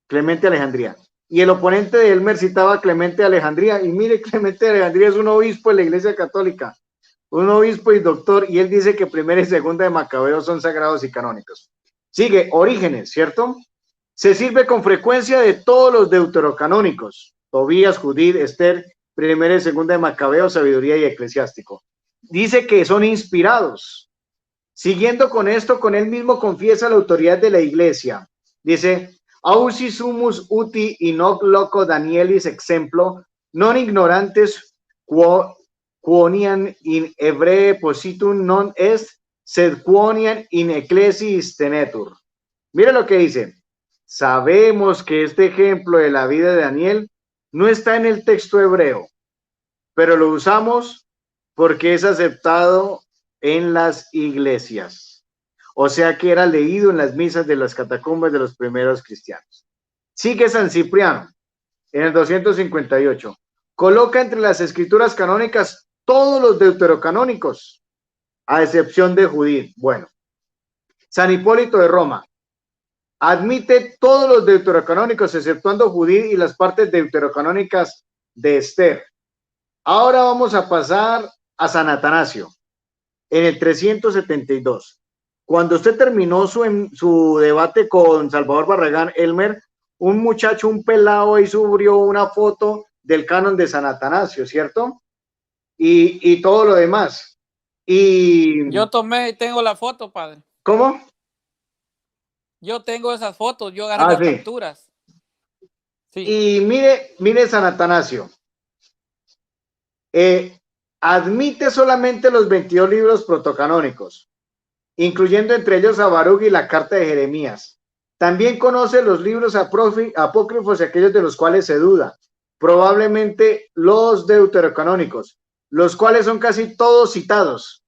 Clemente de Alejandría. Y el oponente de Elmer citaba a Clemente de Alejandría. Y mire, Clemente de Alejandría es un obispo de la Iglesia Católica. Un obispo y doctor. Y él dice que primera y segunda de Macabeos son sagrados y canónicos. Sigue, Orígenes, ¿cierto? Se sirve con frecuencia de todos los deuterocanónicos. Tobías, Judith, Esther, primera y segunda de Macabeos, sabiduría y eclesiástico. Dice que son inspirados. Siguiendo con esto, con él mismo confiesa la autoridad de la iglesia. Dice, ausi sumus uti in hoc loco Danielis exemplo, non ignorantes quonian in hebree positum non est, sed quonian in ecclesiis tenetur. Mira lo que dice. Sabemos que este ejemplo de la vida de Daniel no está en el texto hebreo, pero lo usamos porque es aceptado en las iglesias. O sea que era leído en las misas de las catacumbas de los primeros cristianos. Sigue San Cipriano, en el 258. Coloca entre las escrituras canónicas todos los deuterocanónicos, a excepción de Judith. Bueno, San Hipólito de Roma admite todos los deuterocanónicos, exceptuando Judith y las partes deuterocanónicas de Esther. Ahora vamos a pasar a San Atanasio, en el 372. Cuando usted terminó su debate con Salvador Barragán, Elmer, un muchacho, un pelado, ahí subió una foto del canon de San Atanasio, ¿cierto? Y todo lo demás. Y yo tomé y tengo la foto, padre. ¿Cómo? Yo tengo esas fotos, yo agarré las capturas. Sí. Y mire San Atanasio. Admite solamente los 22 libros protocanónicos, incluyendo entre ellos a Baruch y la carta de Jeremías. También conoce los libros apócrifos y aquellos de los cuales se duda, probablemente los deuterocanónicos, los cuales son casi todos citados.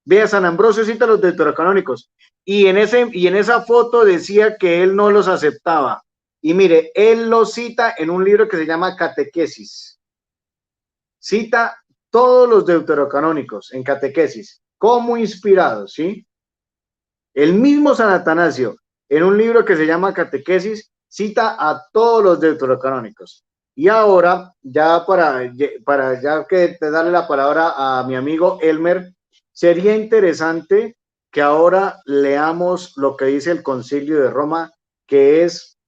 Vea, San Ambrosio cita los deuterocanónicos, y en esa foto decía que él no los aceptaba. Y mire, él los cita en un libro que se llama Catequesis. Cita todos los deuterocanónicos en Catequesis, como inspirados, ¿sí? El mismo San Atanasio, en un libro que se llama Catequesis, cita a todos los deuterocanónicos. Y ahora, ya para ya que te darle la palabra a mi amigo Elmer, sería interesante que ahora leamos lo que dice el Concilio de Roma, que es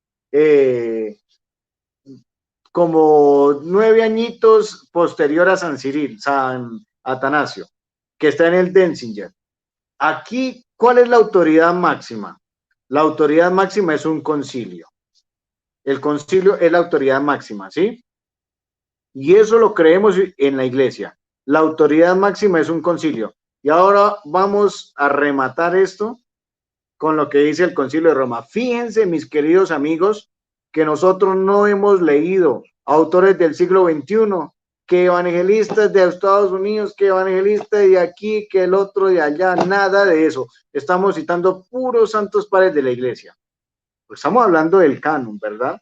como 9 añitos posterior a San Atanasio, que está en el Denzinger. Aquí, ¿cuál es la autoridad máxima? La autoridad máxima es un concilio. El concilio es la autoridad máxima, ¿sí? Y eso lo creemos en la iglesia. La autoridad máxima es un concilio. Y ahora vamos a rematar esto con lo que dice el Concilio de Roma. Fíjense, mis queridos amigos, que nosotros no hemos leído autores del siglo XXI, que evangelistas de Estados Unidos, que evangelistas de aquí, que el otro de allá, nada de eso. Estamos citando puros santos padres de la iglesia. Pues estamos hablando del canon, ¿verdad?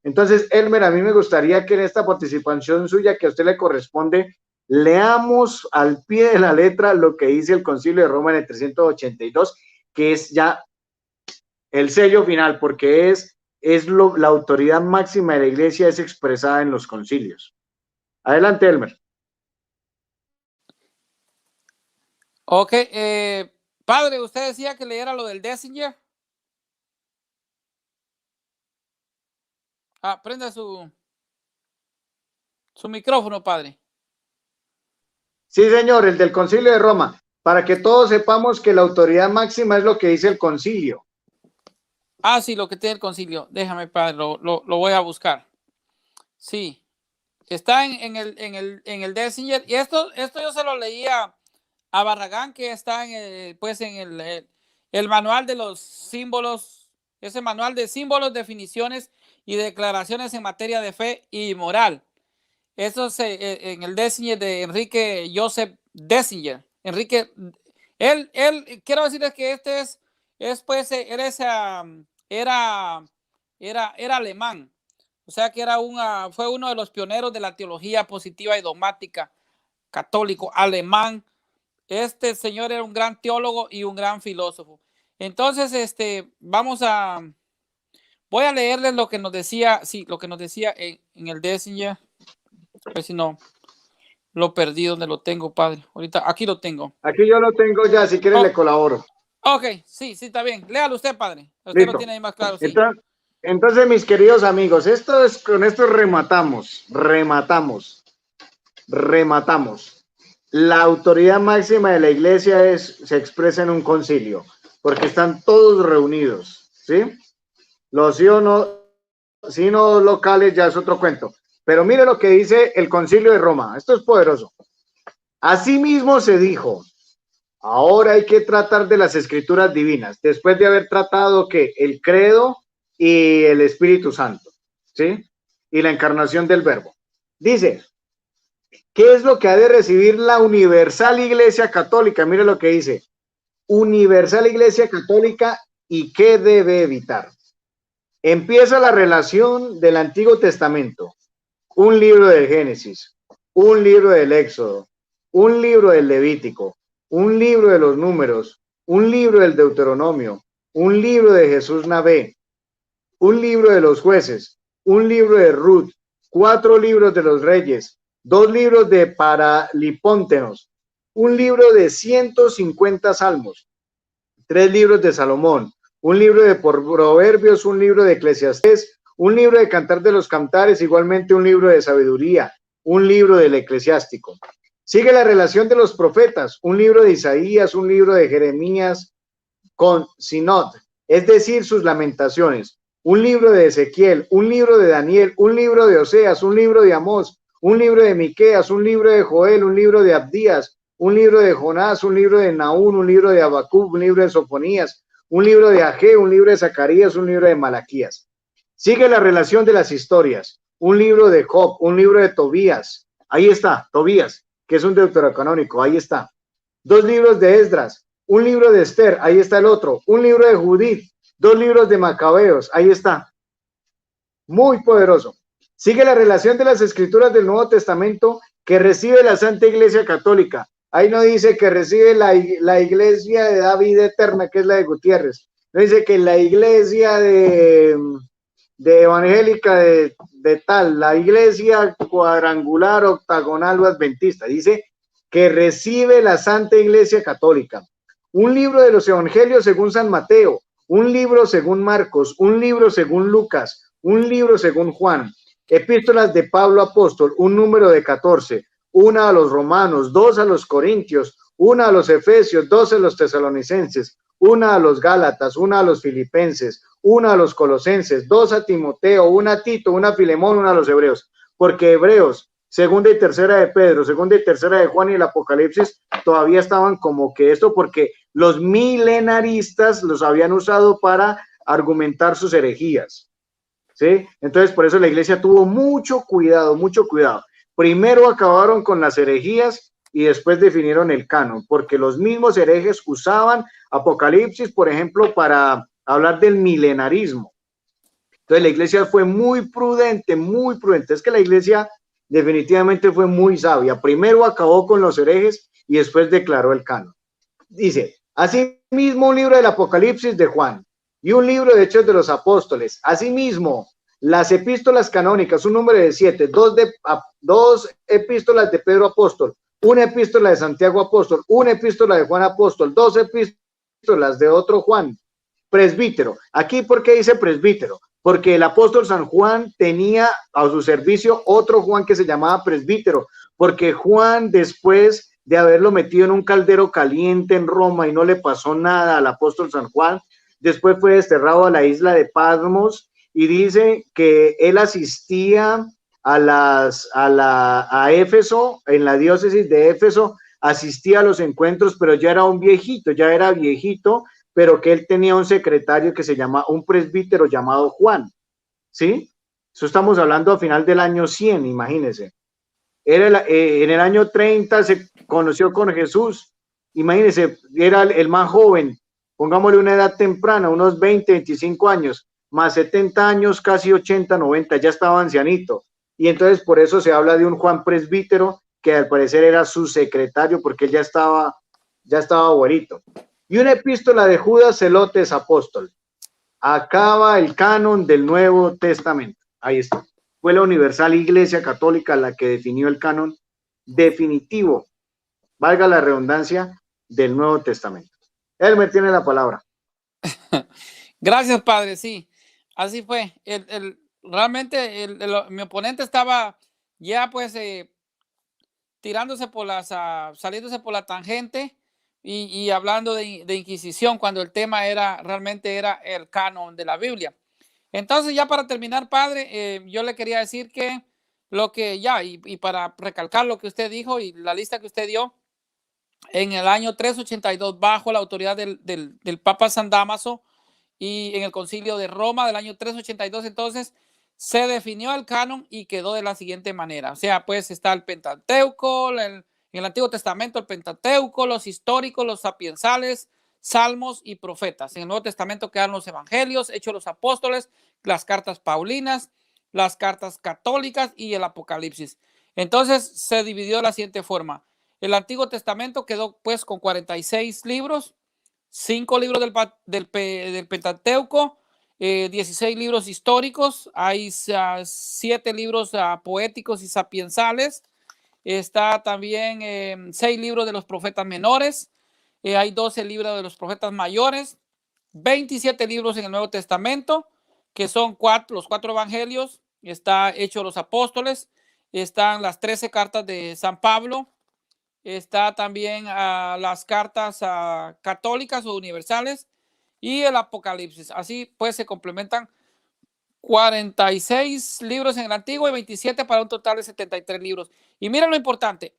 Entonces, Elmer, a mí me gustaría que en esta participación suya que a usted le corresponde, leamos al pie de la letra lo que dice el Concilio de Roma en el 382, que es ya el sello final, porque es la autoridad máxima de la iglesia es expresada en los concilios. Adelante, Elmer. Ok, padre, usted decía que leyera lo del Dessinger. Prenda su micrófono, padre. Sí, señor, el del Concilio de Roma, para que todos sepamos que la autoridad máxima es lo que dice el concilio. Sí, lo que tiene el concilio. Déjame, padre, lo voy a buscar. Sí, está en el Dessinger. Y esto yo se lo leía a Barragán, que está en el manual de los símbolos, ese manual de símbolos, definiciones y declaraciones en materia de fe y moral. Eso es en el Dessinger de Enrique Joseph Dessinger. Enrique, él quiero decirles que era alemán. O sea que fue uno de los pioneros de la teología positiva y dogmática católico alemán. Este señor era un gran teólogo y un gran filósofo. Entonces, voy a leerles lo que nos decía, en el Dessinger. A ver si no lo perdí, donde lo tengo, padre. Ahorita, aquí lo tengo. Aquí yo lo tengo ya, si quiere le colaboro. Ok, sí, está bien. Léalo usted, padre. Usted Listo. lo tiene ahí más claro, sí. Entonces, mis queridos amigos, con esto rematamos. La autoridad máxima de la iglesia se expresa en un concilio, porque están todos reunidos, ¿sí? Los sínodos locales ya es otro cuento. Pero mire lo que dice el Concilio de Roma. Esto es poderoso. Asimismo se dijo, ahora hay que tratar de las escrituras divinas, después de haber tratado que el credo y el Espíritu Santo, ¿sí? Y la encarnación del Verbo. Dice, ¿qué es lo que ha de recibir la Universal Iglesia Católica? Mire lo que dice. Universal Iglesia Católica, ¿y qué debe evitar? Empieza la relación del Antiguo Testamento. Un libro del Génesis, un libro del Éxodo, un libro del Levítico, un libro de los Números, un libro del Deuteronomio, un libro de Jesús Navé, un libro de los Jueces, un libro de Ruth, 4 libros de los Reyes, 2 libros de Paralipóntenos, un libro de 150 salmos, 3 libros de Salomón, un libro de Proverbios, un libro de Eclesiastés, un libro de Cantar de los Cantares, igualmente un libro de Sabiduría, un libro del Eclesiástico. Sigue la relación de los profetas, un libro de Isaías, un libro de Jeremías con Sinod, es decir, sus lamentaciones, un libro de Ezequiel, un libro de Daniel, un libro de Oseas, un libro de Amós, un libro de Miqueas, un libro de Joel, un libro de Abdías, un libro de Jonás, un libro de Nahum, un libro de Habacuc, un libro de Sofonías, un libro de Agé, un libro de Zacarías, un libro de Malaquías. Sigue la relación de las historias, un libro de Job, un libro de Tobías, ahí está, Tobías, que es un deuterocanónico, ahí está. 2 libros de Esdras, un libro de Esther, ahí está el otro, un libro de Judith, 2 libros de Macabeos, ahí está. Muy poderoso. Sigue la relación de las escrituras del Nuevo Testamento que recibe la Santa Iglesia Católica. Ahí no dice que recibe la iglesia de David eterna, que es la de Gutiérrez. No dice que la iglesia de evangélica de tal, la iglesia cuadrangular, octagonal o adventista. Dice que recibe la Santa Iglesia Católica. Un libro de los evangelios según San Mateo, un libro según Marcos, un libro según Lucas, un libro según Juan, epístolas de Pablo apóstol, un número de 14, una a los romanos, 2 a los corintios, una a los efesios, 2 a los tesalonicenses, una a los gálatas, una a los filipenses, una a los colosenses, 2 a Timoteo, una a Tito, una a Filemón, una a los hebreos, porque Hebreos, segunda y tercera de Pedro, segunda y tercera de Juan y el Apocalipsis todavía estaban como que esto, porque los milenaristas los habían usado para argumentar sus herejías, ¿sí? Entonces por eso la iglesia tuvo mucho cuidado, mucho cuidado. Primero acabaron con las herejías y después definieron el canon, porque los mismos herejes usaban Apocalipsis, por ejemplo, para hablar del milenarismo. Entonces la iglesia fue muy prudente, muy prudente. Es que la iglesia definitivamente fue muy sabia. Primero acabó con los herejes y después declaró el canon. Dice, asimismo un libro del Apocalipsis de Juan, y un libro de Hechos de los Apóstoles. Asimismo, las epístolas canónicas, un número de 7, dos epístolas de Pedro Apóstol, una epístola de Santiago Apóstol, una epístola de Juan Apóstol, 2 epístolas de otro Juan, presbítero. Aquí, ¿por qué dice presbítero? Porque el apóstol San Juan tenía a su servicio otro Juan que se llamaba presbítero, porque Juan, después de haberlo metido en un caldero caliente en Roma y no le pasó nada al apóstol San Juan, después fue desterrado a la isla de Patmos, y dice que él asistía a Éfeso, en la diócesis de Éfeso, asistía a los encuentros, pero ya era un viejito, ya era viejito, pero que él tenía un secretario que se llama, un presbítero llamado Juan, ¿sí? Eso estamos hablando a final del año 100, imagínense. En el año 30 se conoció con Jesús, imagínense, era el más joven, pongámosle una edad temprana, unos 20, 25 años, más 70 años, casi 80, 90, ya estaba ancianito. Y entonces por eso se habla de un Juan presbítero, que al parecer era su secretario, porque él ya estaba abuelito. Y una epístola de Judas Celotes apóstol. Acaba el canon del Nuevo Testamento. Ahí está. Fue la Universal Iglesia Católica la que definió el canon definitivo, valga la redundancia, del Nuevo Testamento. Elmer tiene la palabra. Gracias, padre. Sí, así fue. Realmente mi oponente estaba ya pues tirándose saliéndose por la tangente y hablando de Inquisición, cuando el tema realmente era el canon de la Biblia. Entonces, ya para terminar, padre, yo le quería decir que y para recalcar lo que usted dijo y la lista que usted dio, en el año 382, bajo la autoridad del Papa San Dámaso y en el Concilio de Roma del año 382, entonces se definió el canon y quedó de la siguiente manera. O sea, pues está el Pentateuco, en el Antiguo Testamento el Pentateuco, los históricos, los sapiensales, salmos y profetas. En el Nuevo Testamento quedan los evangelios, Hechos de los Apóstoles, las cartas paulinas, las cartas católicas y el Apocalipsis. Entonces se dividió de la siguiente forma. El Antiguo Testamento quedó pues con 46 libros, 5 libros del Pentateuco, 16 libros históricos, hay 7 libros poéticos y sapiensales, está también 6 libros de los profetas menores, hay 12 libros de los profetas mayores, 27 libros en el Nuevo Testamento, que son los 4 evangelios, está Hechos de los Apóstoles, están las 13 cartas de San Pablo, está también las cartas católicas o universales y el Apocalipsis. Así pues se complementan 46 libros en el Antiguo y 27 para un total de 73 libros. Y miren lo importante,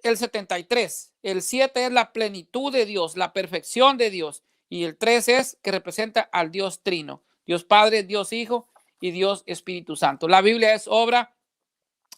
el 73, el 7 es la plenitud de Dios, la perfección de Dios, y el 3 es que representa al Dios Trino, Dios Padre, Dios Hijo y Dios Espíritu Santo. La Biblia es obra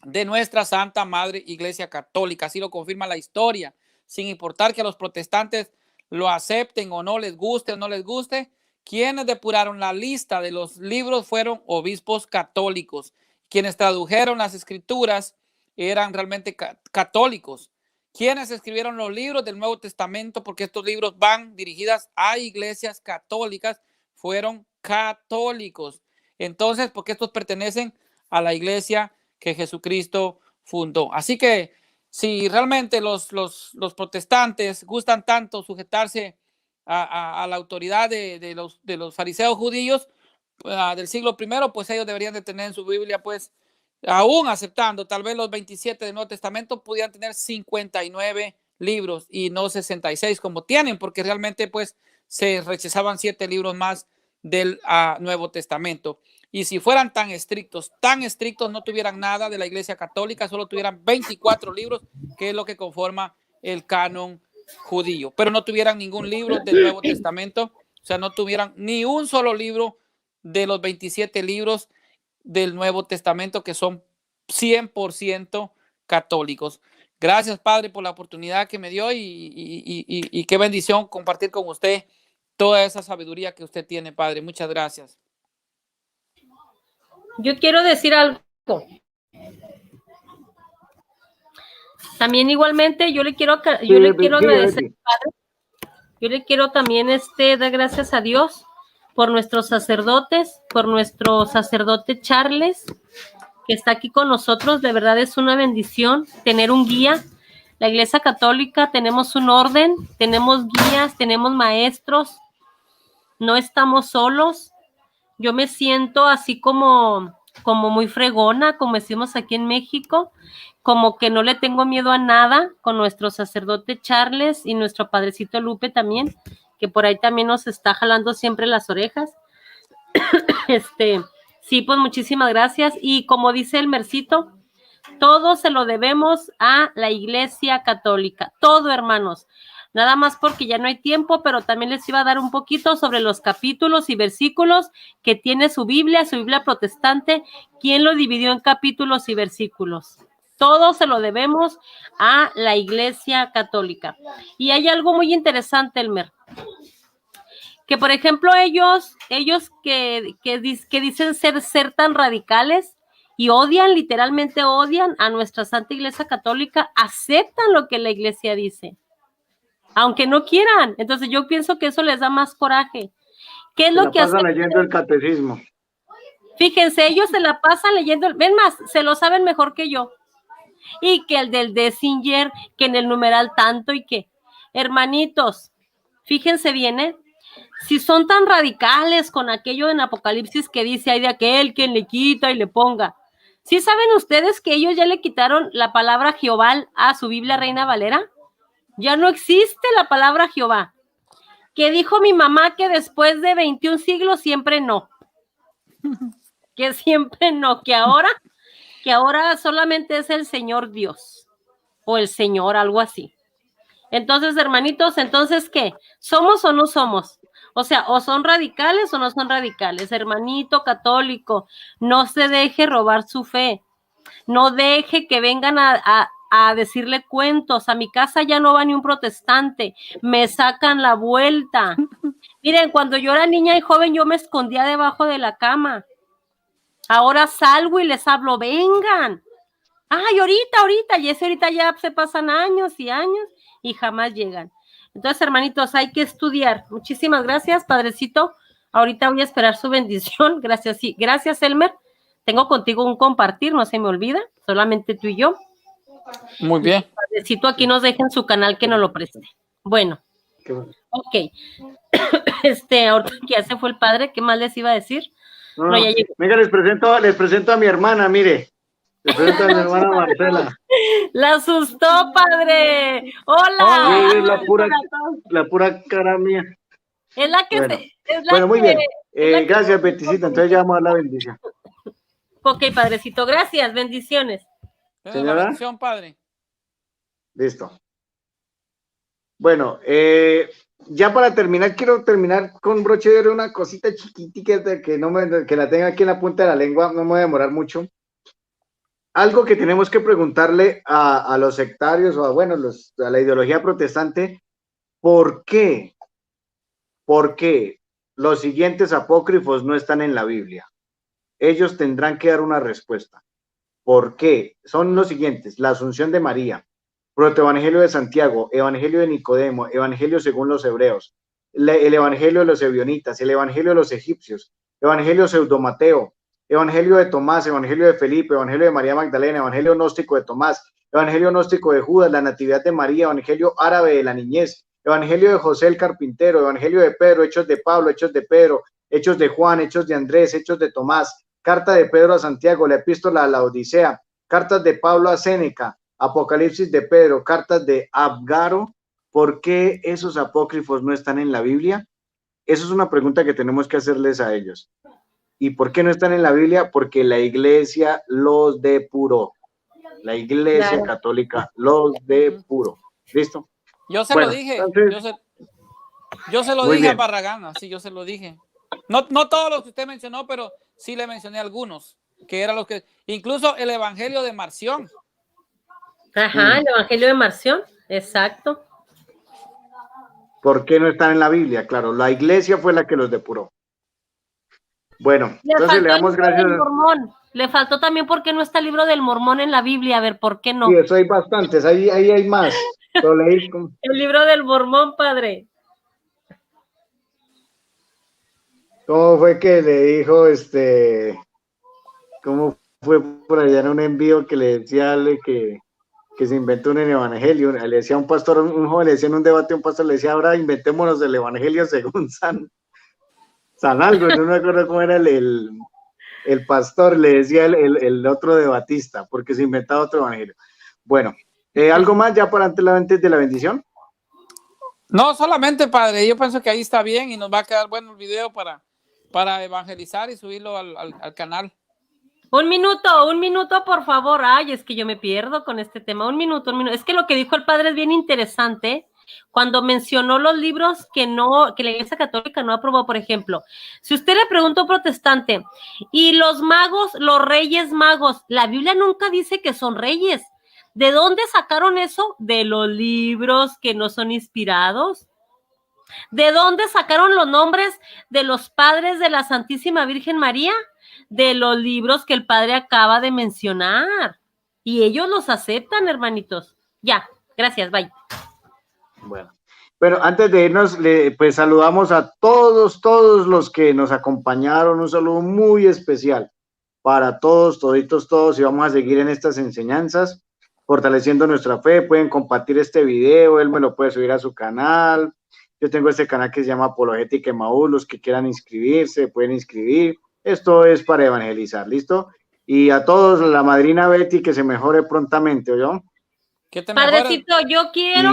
de nuestra Santa Madre Iglesia Católica, así lo confirma la historia, sin importar que a los protestantes lo acepten o no les guste o no les guste. Quienes depuraron la lista de los libros fueron obispos católicos. Quienes tradujeron las escrituras eran realmente católicos. Quienes escribieron los libros del Nuevo Testamento, porque estos libros van dirigidas a iglesias católicas, fueron católicos. Entonces, porque estos pertenecen a la iglesia que Jesucristo fundó. Así que si realmente los protestantes gustan tanto sujetarse a la autoridad de los fariseos judíos del siglo I, pues ellos deberían de tener en su Biblia, pues aún aceptando tal vez los 27 del Nuevo Testamento, pudieran tener 59 libros y no 66 como tienen, porque realmente pues se rechazaban 7 libros más del Nuevo Testamento. Y si fueran tan estrictos, no tuvieran nada de la Iglesia Católica, solo tuvieran 24 libros, que es lo que conforma el canon judío, pero no tuvieran ningún libro del Nuevo Testamento, o sea, no tuvieran ni un solo libro de los 27 libros del Nuevo Testamento, que son 100% católicos. Gracias, Padre, por la oportunidad que me dio y qué bendición compartir con usted toda esa sabiduría que usted tiene, Padre. Muchas gracias. Yo quiero decir algo. También igualmente yo le quiero agradecer al Padre. Yo le quiero también dar gracias a Dios por nuestros sacerdotes, por nuestro sacerdote Charles, que está aquí con nosotros. De verdad es una bendición tener un guía. La Iglesia Católica tenemos un orden, tenemos guías, tenemos maestros, no estamos solos. Yo me siento así como muy fregona, como decimos aquí en México, como que no le tengo miedo a nada, con nuestro sacerdote Charles y nuestro padrecito Lupe también, que por ahí también nos está jalando siempre las orejas. Sí, pues muchísimas gracias. Y como dice el Mercito, todo se lo debemos a la Iglesia Católica, todo, hermanos. Nada más porque ya no hay tiempo, pero también les iba a dar un poquito sobre los capítulos y versículos que tiene su Biblia protestante. ¿Quién lo dividió en capítulos y versículos? Todo se lo debemos a la Iglesia Católica. Y hay algo muy interesante, Elmer, que por ejemplo ellos que dicen ser tan radicales y literalmente odian a nuestra Santa Iglesia Católica, aceptan lo que la Iglesia dice, aunque no quieran. Entonces yo pienso que eso les da más coraje. ¿Qué es lo que pasan leyendo el catecismo? Fíjense, ellos se la pasan leyendo, ven más, se lo saben mejor que yo. Y que el del Dessinger, que en el numeral tanto, y que, hermanitos, fíjense bien, si son tan radicales con aquello en Apocalipsis que dice, hay de aquel quien le quita y le ponga. ¿Sí saben ustedes que ellos ya le quitaron la palabra Jehová a su Biblia Reina Valera? Ya no existe la palabra Jehová. Que dijo mi mamá que después de 21 siglos siempre no. Que siempre no, que ahora solamente es el Señor Dios. O el Señor, algo así. Entonces, hermanitos, ¿entonces qué? ¿Somos o no somos? O sea, o son radicales o no son radicales. Hermanito católico, no se deje robar su fe. No deje que vengan a decirle cuentos. A mi casa ya no va ni un protestante. Me sacan la vuelta. Miren, cuando yo era niña y joven, yo me escondía debajo de la cama. Ahora salgo y les hablo, vengan. Ay, ahorita, y ese ahorita ya se pasan años y años y jamás llegan. Entonces, hermanitos, hay que estudiar. Muchísimas gracias, padrecito. Ahorita voy a esperar su bendición. Gracias, sí. Gracias, Elmer. Tengo contigo un compartir, no se me olvida, solamente tú y yo. Muy bien. Y padrecito aquí nos deja en su canal que nos lo preste. Bueno. Ok. Ahorita que ya se fue el padre, ¿qué más les iba a decir? No, ya llegó. Venga, les presento a mi hermana, mire. Les presento a mi hermana Marcela. La asustó, padre. Hola. Es la pura cara mía. Es la que bueno, muy bien. Gracias, Beticita. Entonces ya vamos a dar la bendición. Ok, padrecito, gracias. Bendiciones. Señora. La bendición, padre. Listo. Bueno, ya para terminar, quiero terminar con broche de oro, una cosita chiquitica que la tenga aquí en la punta de la lengua, no me voy a demorar mucho. Algo que tenemos que preguntarle a los sectarios o a la ideología protestante, ¿por qué los siguientes apócrifos no están en la Biblia? Ellos tendrán que dar una respuesta. ¿Por qué? Son los siguientes: la Asunción de María, Protoevangelio de Santiago, Evangelio de Nicodemo, Evangelio según los hebreos, el Evangelio de los ebionitas, el Evangelio de los egipcios, Evangelio pseudomateo, Evangelio de Tomás, Evangelio de Felipe, Evangelio de María Magdalena, Evangelio gnóstico de Tomás, Evangelio gnóstico de Judas, la Natividad de María, Evangelio árabe de la niñez, Evangelio de José el carpintero, Evangelio de Pedro, Hechos de Pablo, Hechos de Pedro, Hechos de Juan, Hechos de Andrés, Hechos de Tomás, Carta de Pedro a Santiago, la Epístola a la Odisea, Cartas de Pablo a Séneca, Apocalipsis de Pedro, Cartas de Abgaro. ¿Por qué esos apócrifos no están en la Biblia? Eso es una pregunta que tenemos que hacerles a ellos. ¿Y por qué no están en la Biblia? Porque la Iglesia los depuró. La Iglesia Católica los depuró. ¿Listo? Yo se lo dije. Entonces, yo se lo dije a Barragán, así yo se lo dije. No todos los que usted mencionó, pero sí le mencioné algunos, que eran los que, incluso el Evangelio de Marción. Ajá, el Evangelio de Marción, exacto. ¿Por qué no están en la Biblia? Claro, la Iglesia fue la que los depuró. Bueno, entonces le damos gracias. Le faltó también por qué no está el libro del Mormón en la Biblia, a ver, ¿por qué no? Sí, eso hay bastantes, ahí hay más. El libro del Mormón, padre. ¿Cómo fue que le dijo, cómo fue por allá en un envío que le decía que se inventó un evangelio? Le decía a un pastor, un joven le decía en un debate, un pastor le decía, ahora inventémonos el evangelio según San algo, no me acuerdo cómo era el pastor, le decía el otro debatista, porque se inventaba otro evangelio. Bueno, ¿algo más ya para antes de la bendición? No, solamente, padre, yo pienso que ahí está bien y nos va a quedar bueno el video para evangelizar y subirlo al canal. Un minuto, por favor. Ay, es que yo me pierdo con este tema. Un minuto. Es que lo que dijo el padre es bien interesante. Cuando mencionó los libros que la Iglesia Católica no aprobó, por ejemplo, si usted le pregunta a un protestante, y los magos, los reyes magos, la Biblia nunca dice que son reyes. ¿De dónde sacaron eso? De los libros que no son inspirados. ¿De dónde sacaron los nombres de los padres de la Santísima Virgen María? De los libros que el padre acaba de mencionar. Y ellos los aceptan, hermanitos. Ya, gracias, bye. Bueno, antes de irnos, pues saludamos a todos los que nos acompañaron. Un saludo muy especial para todos, todos, y vamos a seguir en estas enseñanzas, fortaleciendo nuestra fe. Pueden compartir este video, él me lo puede subir a su canal. Yo tengo este canal que se llama Apologética Emaús. Los que quieran inscribirse, pueden inscribir. Esto es para evangelizar, ¿listo? Y a todos, la madrina Betty, que se mejore prontamente, ¿oyó? Padrecito, yo quiero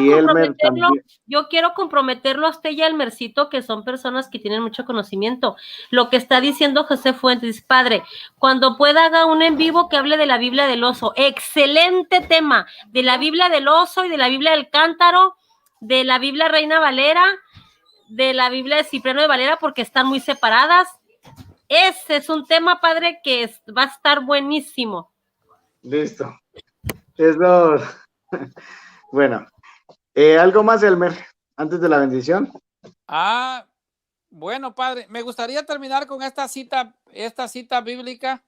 comprometerlo a usted y a Elmercito, que son personas que tienen mucho conocimiento. Lo que está diciendo José Fuentes, padre, cuando pueda haga un en vivo que hable de la Biblia del oso. Excelente tema, de la Biblia del oso y de la Biblia del cántaro, de la Biblia Reina Valera, de la Biblia de Cipriano de Valera, porque están muy separadas. Ese es un tema, padre, que va a estar buenísimo. Listo. Eso. Bueno, ¿algo más, Elmer, antes de la bendición? Bueno, padre, me gustaría terminar con esta cita bíblica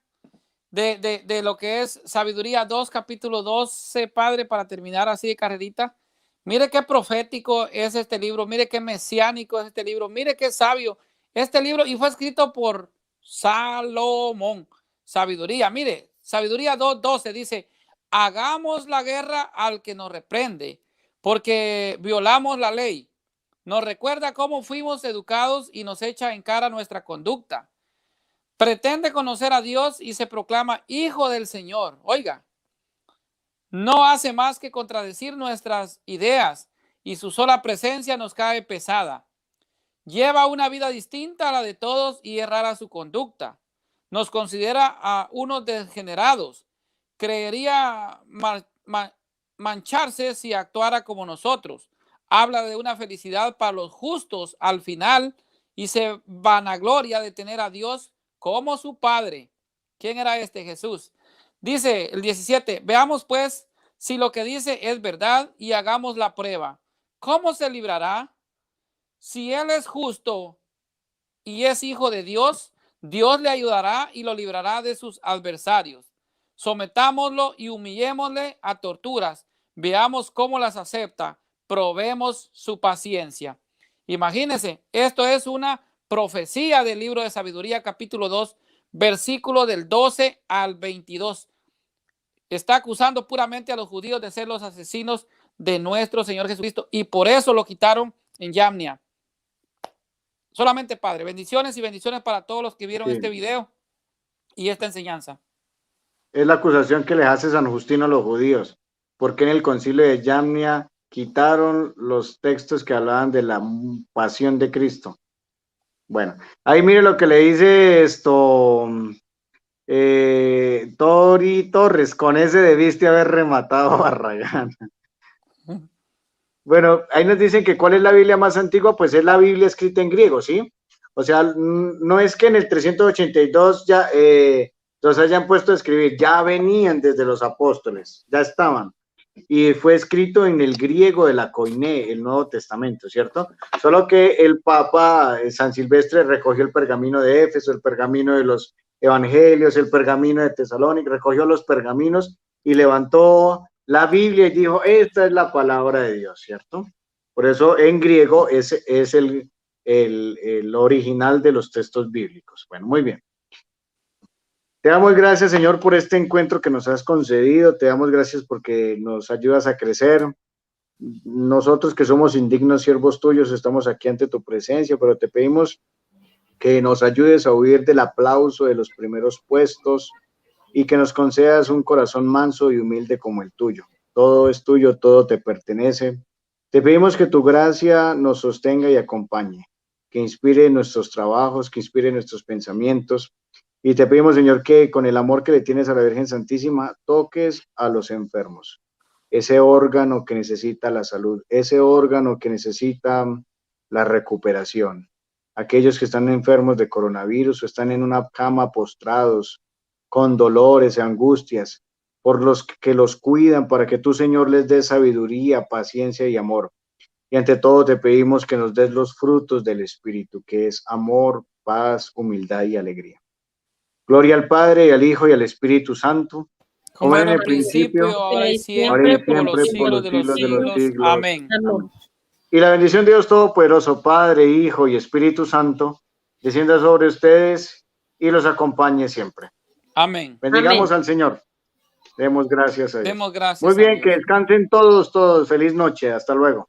de lo que es Sabiduría 2, capítulo 12, padre, para terminar así de carrerita. Mire qué profético es este libro, mire qué mesiánico es este libro, mire qué sabio este libro, y fue escrito por Salomón. Sabiduría, mire, Sabiduría 2:12 dice: hagamos la guerra al que nos reprende, porque violamos la ley. Nos recuerda cómo fuimos educados y nos echa en cara nuestra conducta. Pretende conocer a Dios y se proclama hijo del Señor. Oiga, no hace más que contradecir nuestras ideas y su sola presencia nos cae pesada. Lleva una vida distinta a la de todos y es rara su conducta. Nos considera a unos degenerados. Creería mancharse si actuara como nosotros. Habla de una felicidad para los justos al final y se vanagloria de tener a Dios como su Padre. ¿Quién era este? Jesús. Dice el 17, veamos pues si lo que dice es verdad y hagamos la prueba. ¿Cómo se librará? Si él es justo y es hijo de Dios, Dios le ayudará y lo librará de sus adversarios. Sometámoslo y humillémosle a torturas. Veamos cómo las acepta. Probemos su paciencia. Imagínense, esto es una profecía del libro de Sabiduría, capítulo 2, versículo del 12 al 22. Está acusando puramente a los judíos de ser los asesinos de nuestro Señor Jesucristo, y por eso lo quitaron en Yamnia. Solamente, Padre, bendiciones y bendiciones para todos los que vieron este video y esta enseñanza. Es la acusación que les hace San Justino a los judíos, porque en el concilio de Yamnia quitaron los textos que hablaban de la pasión de Cristo. Bueno, ahí mire lo que le dice Tori Torres, con ese debiste haber rematado a Barragán. Bueno, ahí nos dicen que ¿cuál es la Biblia más antigua? Pues es la Biblia escrita en griego, ¿sí? O sea, no es que en el 382 ya los hayan puesto a escribir, ya venían desde los apóstoles, ya estaban. Y fue escrito en el griego de la Koiné, el Nuevo Testamento, ¿cierto? Solo que el Papa San Silvestre recogió el pergamino de Éfeso, el pergamino de los Evangelios, el pergamino de Tesalónica, recogió los pergaminos y levantó la Biblia y dijo, esta es la palabra de Dios, ¿cierto? Por eso en griego es el original de los textos bíblicos. Bueno, muy bien. Te damos gracias, Señor, por este encuentro que nos has concedido. Te damos gracias porque nos ayudas a crecer. Nosotros que somos indignos siervos tuyos estamos aquí ante tu presencia, pero te pedimos que nos ayudes a huir del aplauso de los primeros puestos y que nos concedas un corazón manso y humilde como el tuyo. Todo es tuyo, todo te pertenece. Te pedimos que tu gracia nos sostenga y acompañe, que inspire nuestros trabajos, que inspire nuestros pensamientos. Y te pedimos, Señor, que con el amor que le tienes a la Virgen Santísima, toques a los enfermos, ese órgano que necesita la salud, ese órgano que necesita la recuperación. Aquellos que están enfermos de coronavirus o están en una cama postrados, con dolores y angustias, por los que los cuidan, para que tú, Señor, les des sabiduría, paciencia y amor. Y ante todo te pedimos que nos des los frutos del Espíritu, que es amor, paz, humildad y alegría. Gloria al Padre, y al Hijo, y al Espíritu Santo, como en el principio, ahora y siempre, por los siglos de los siglos. Amén. Amén. Y la bendición de Dios Todopoderoso, Padre, Hijo y Espíritu Santo, descienda sobre ustedes y los acompañe siempre. Amén. Bendigamos Amén. al Señor. Demos gracias a Dios. Demos gracias. Muy bien, a que Dios. descansen todos. Feliz noche. Hasta luego.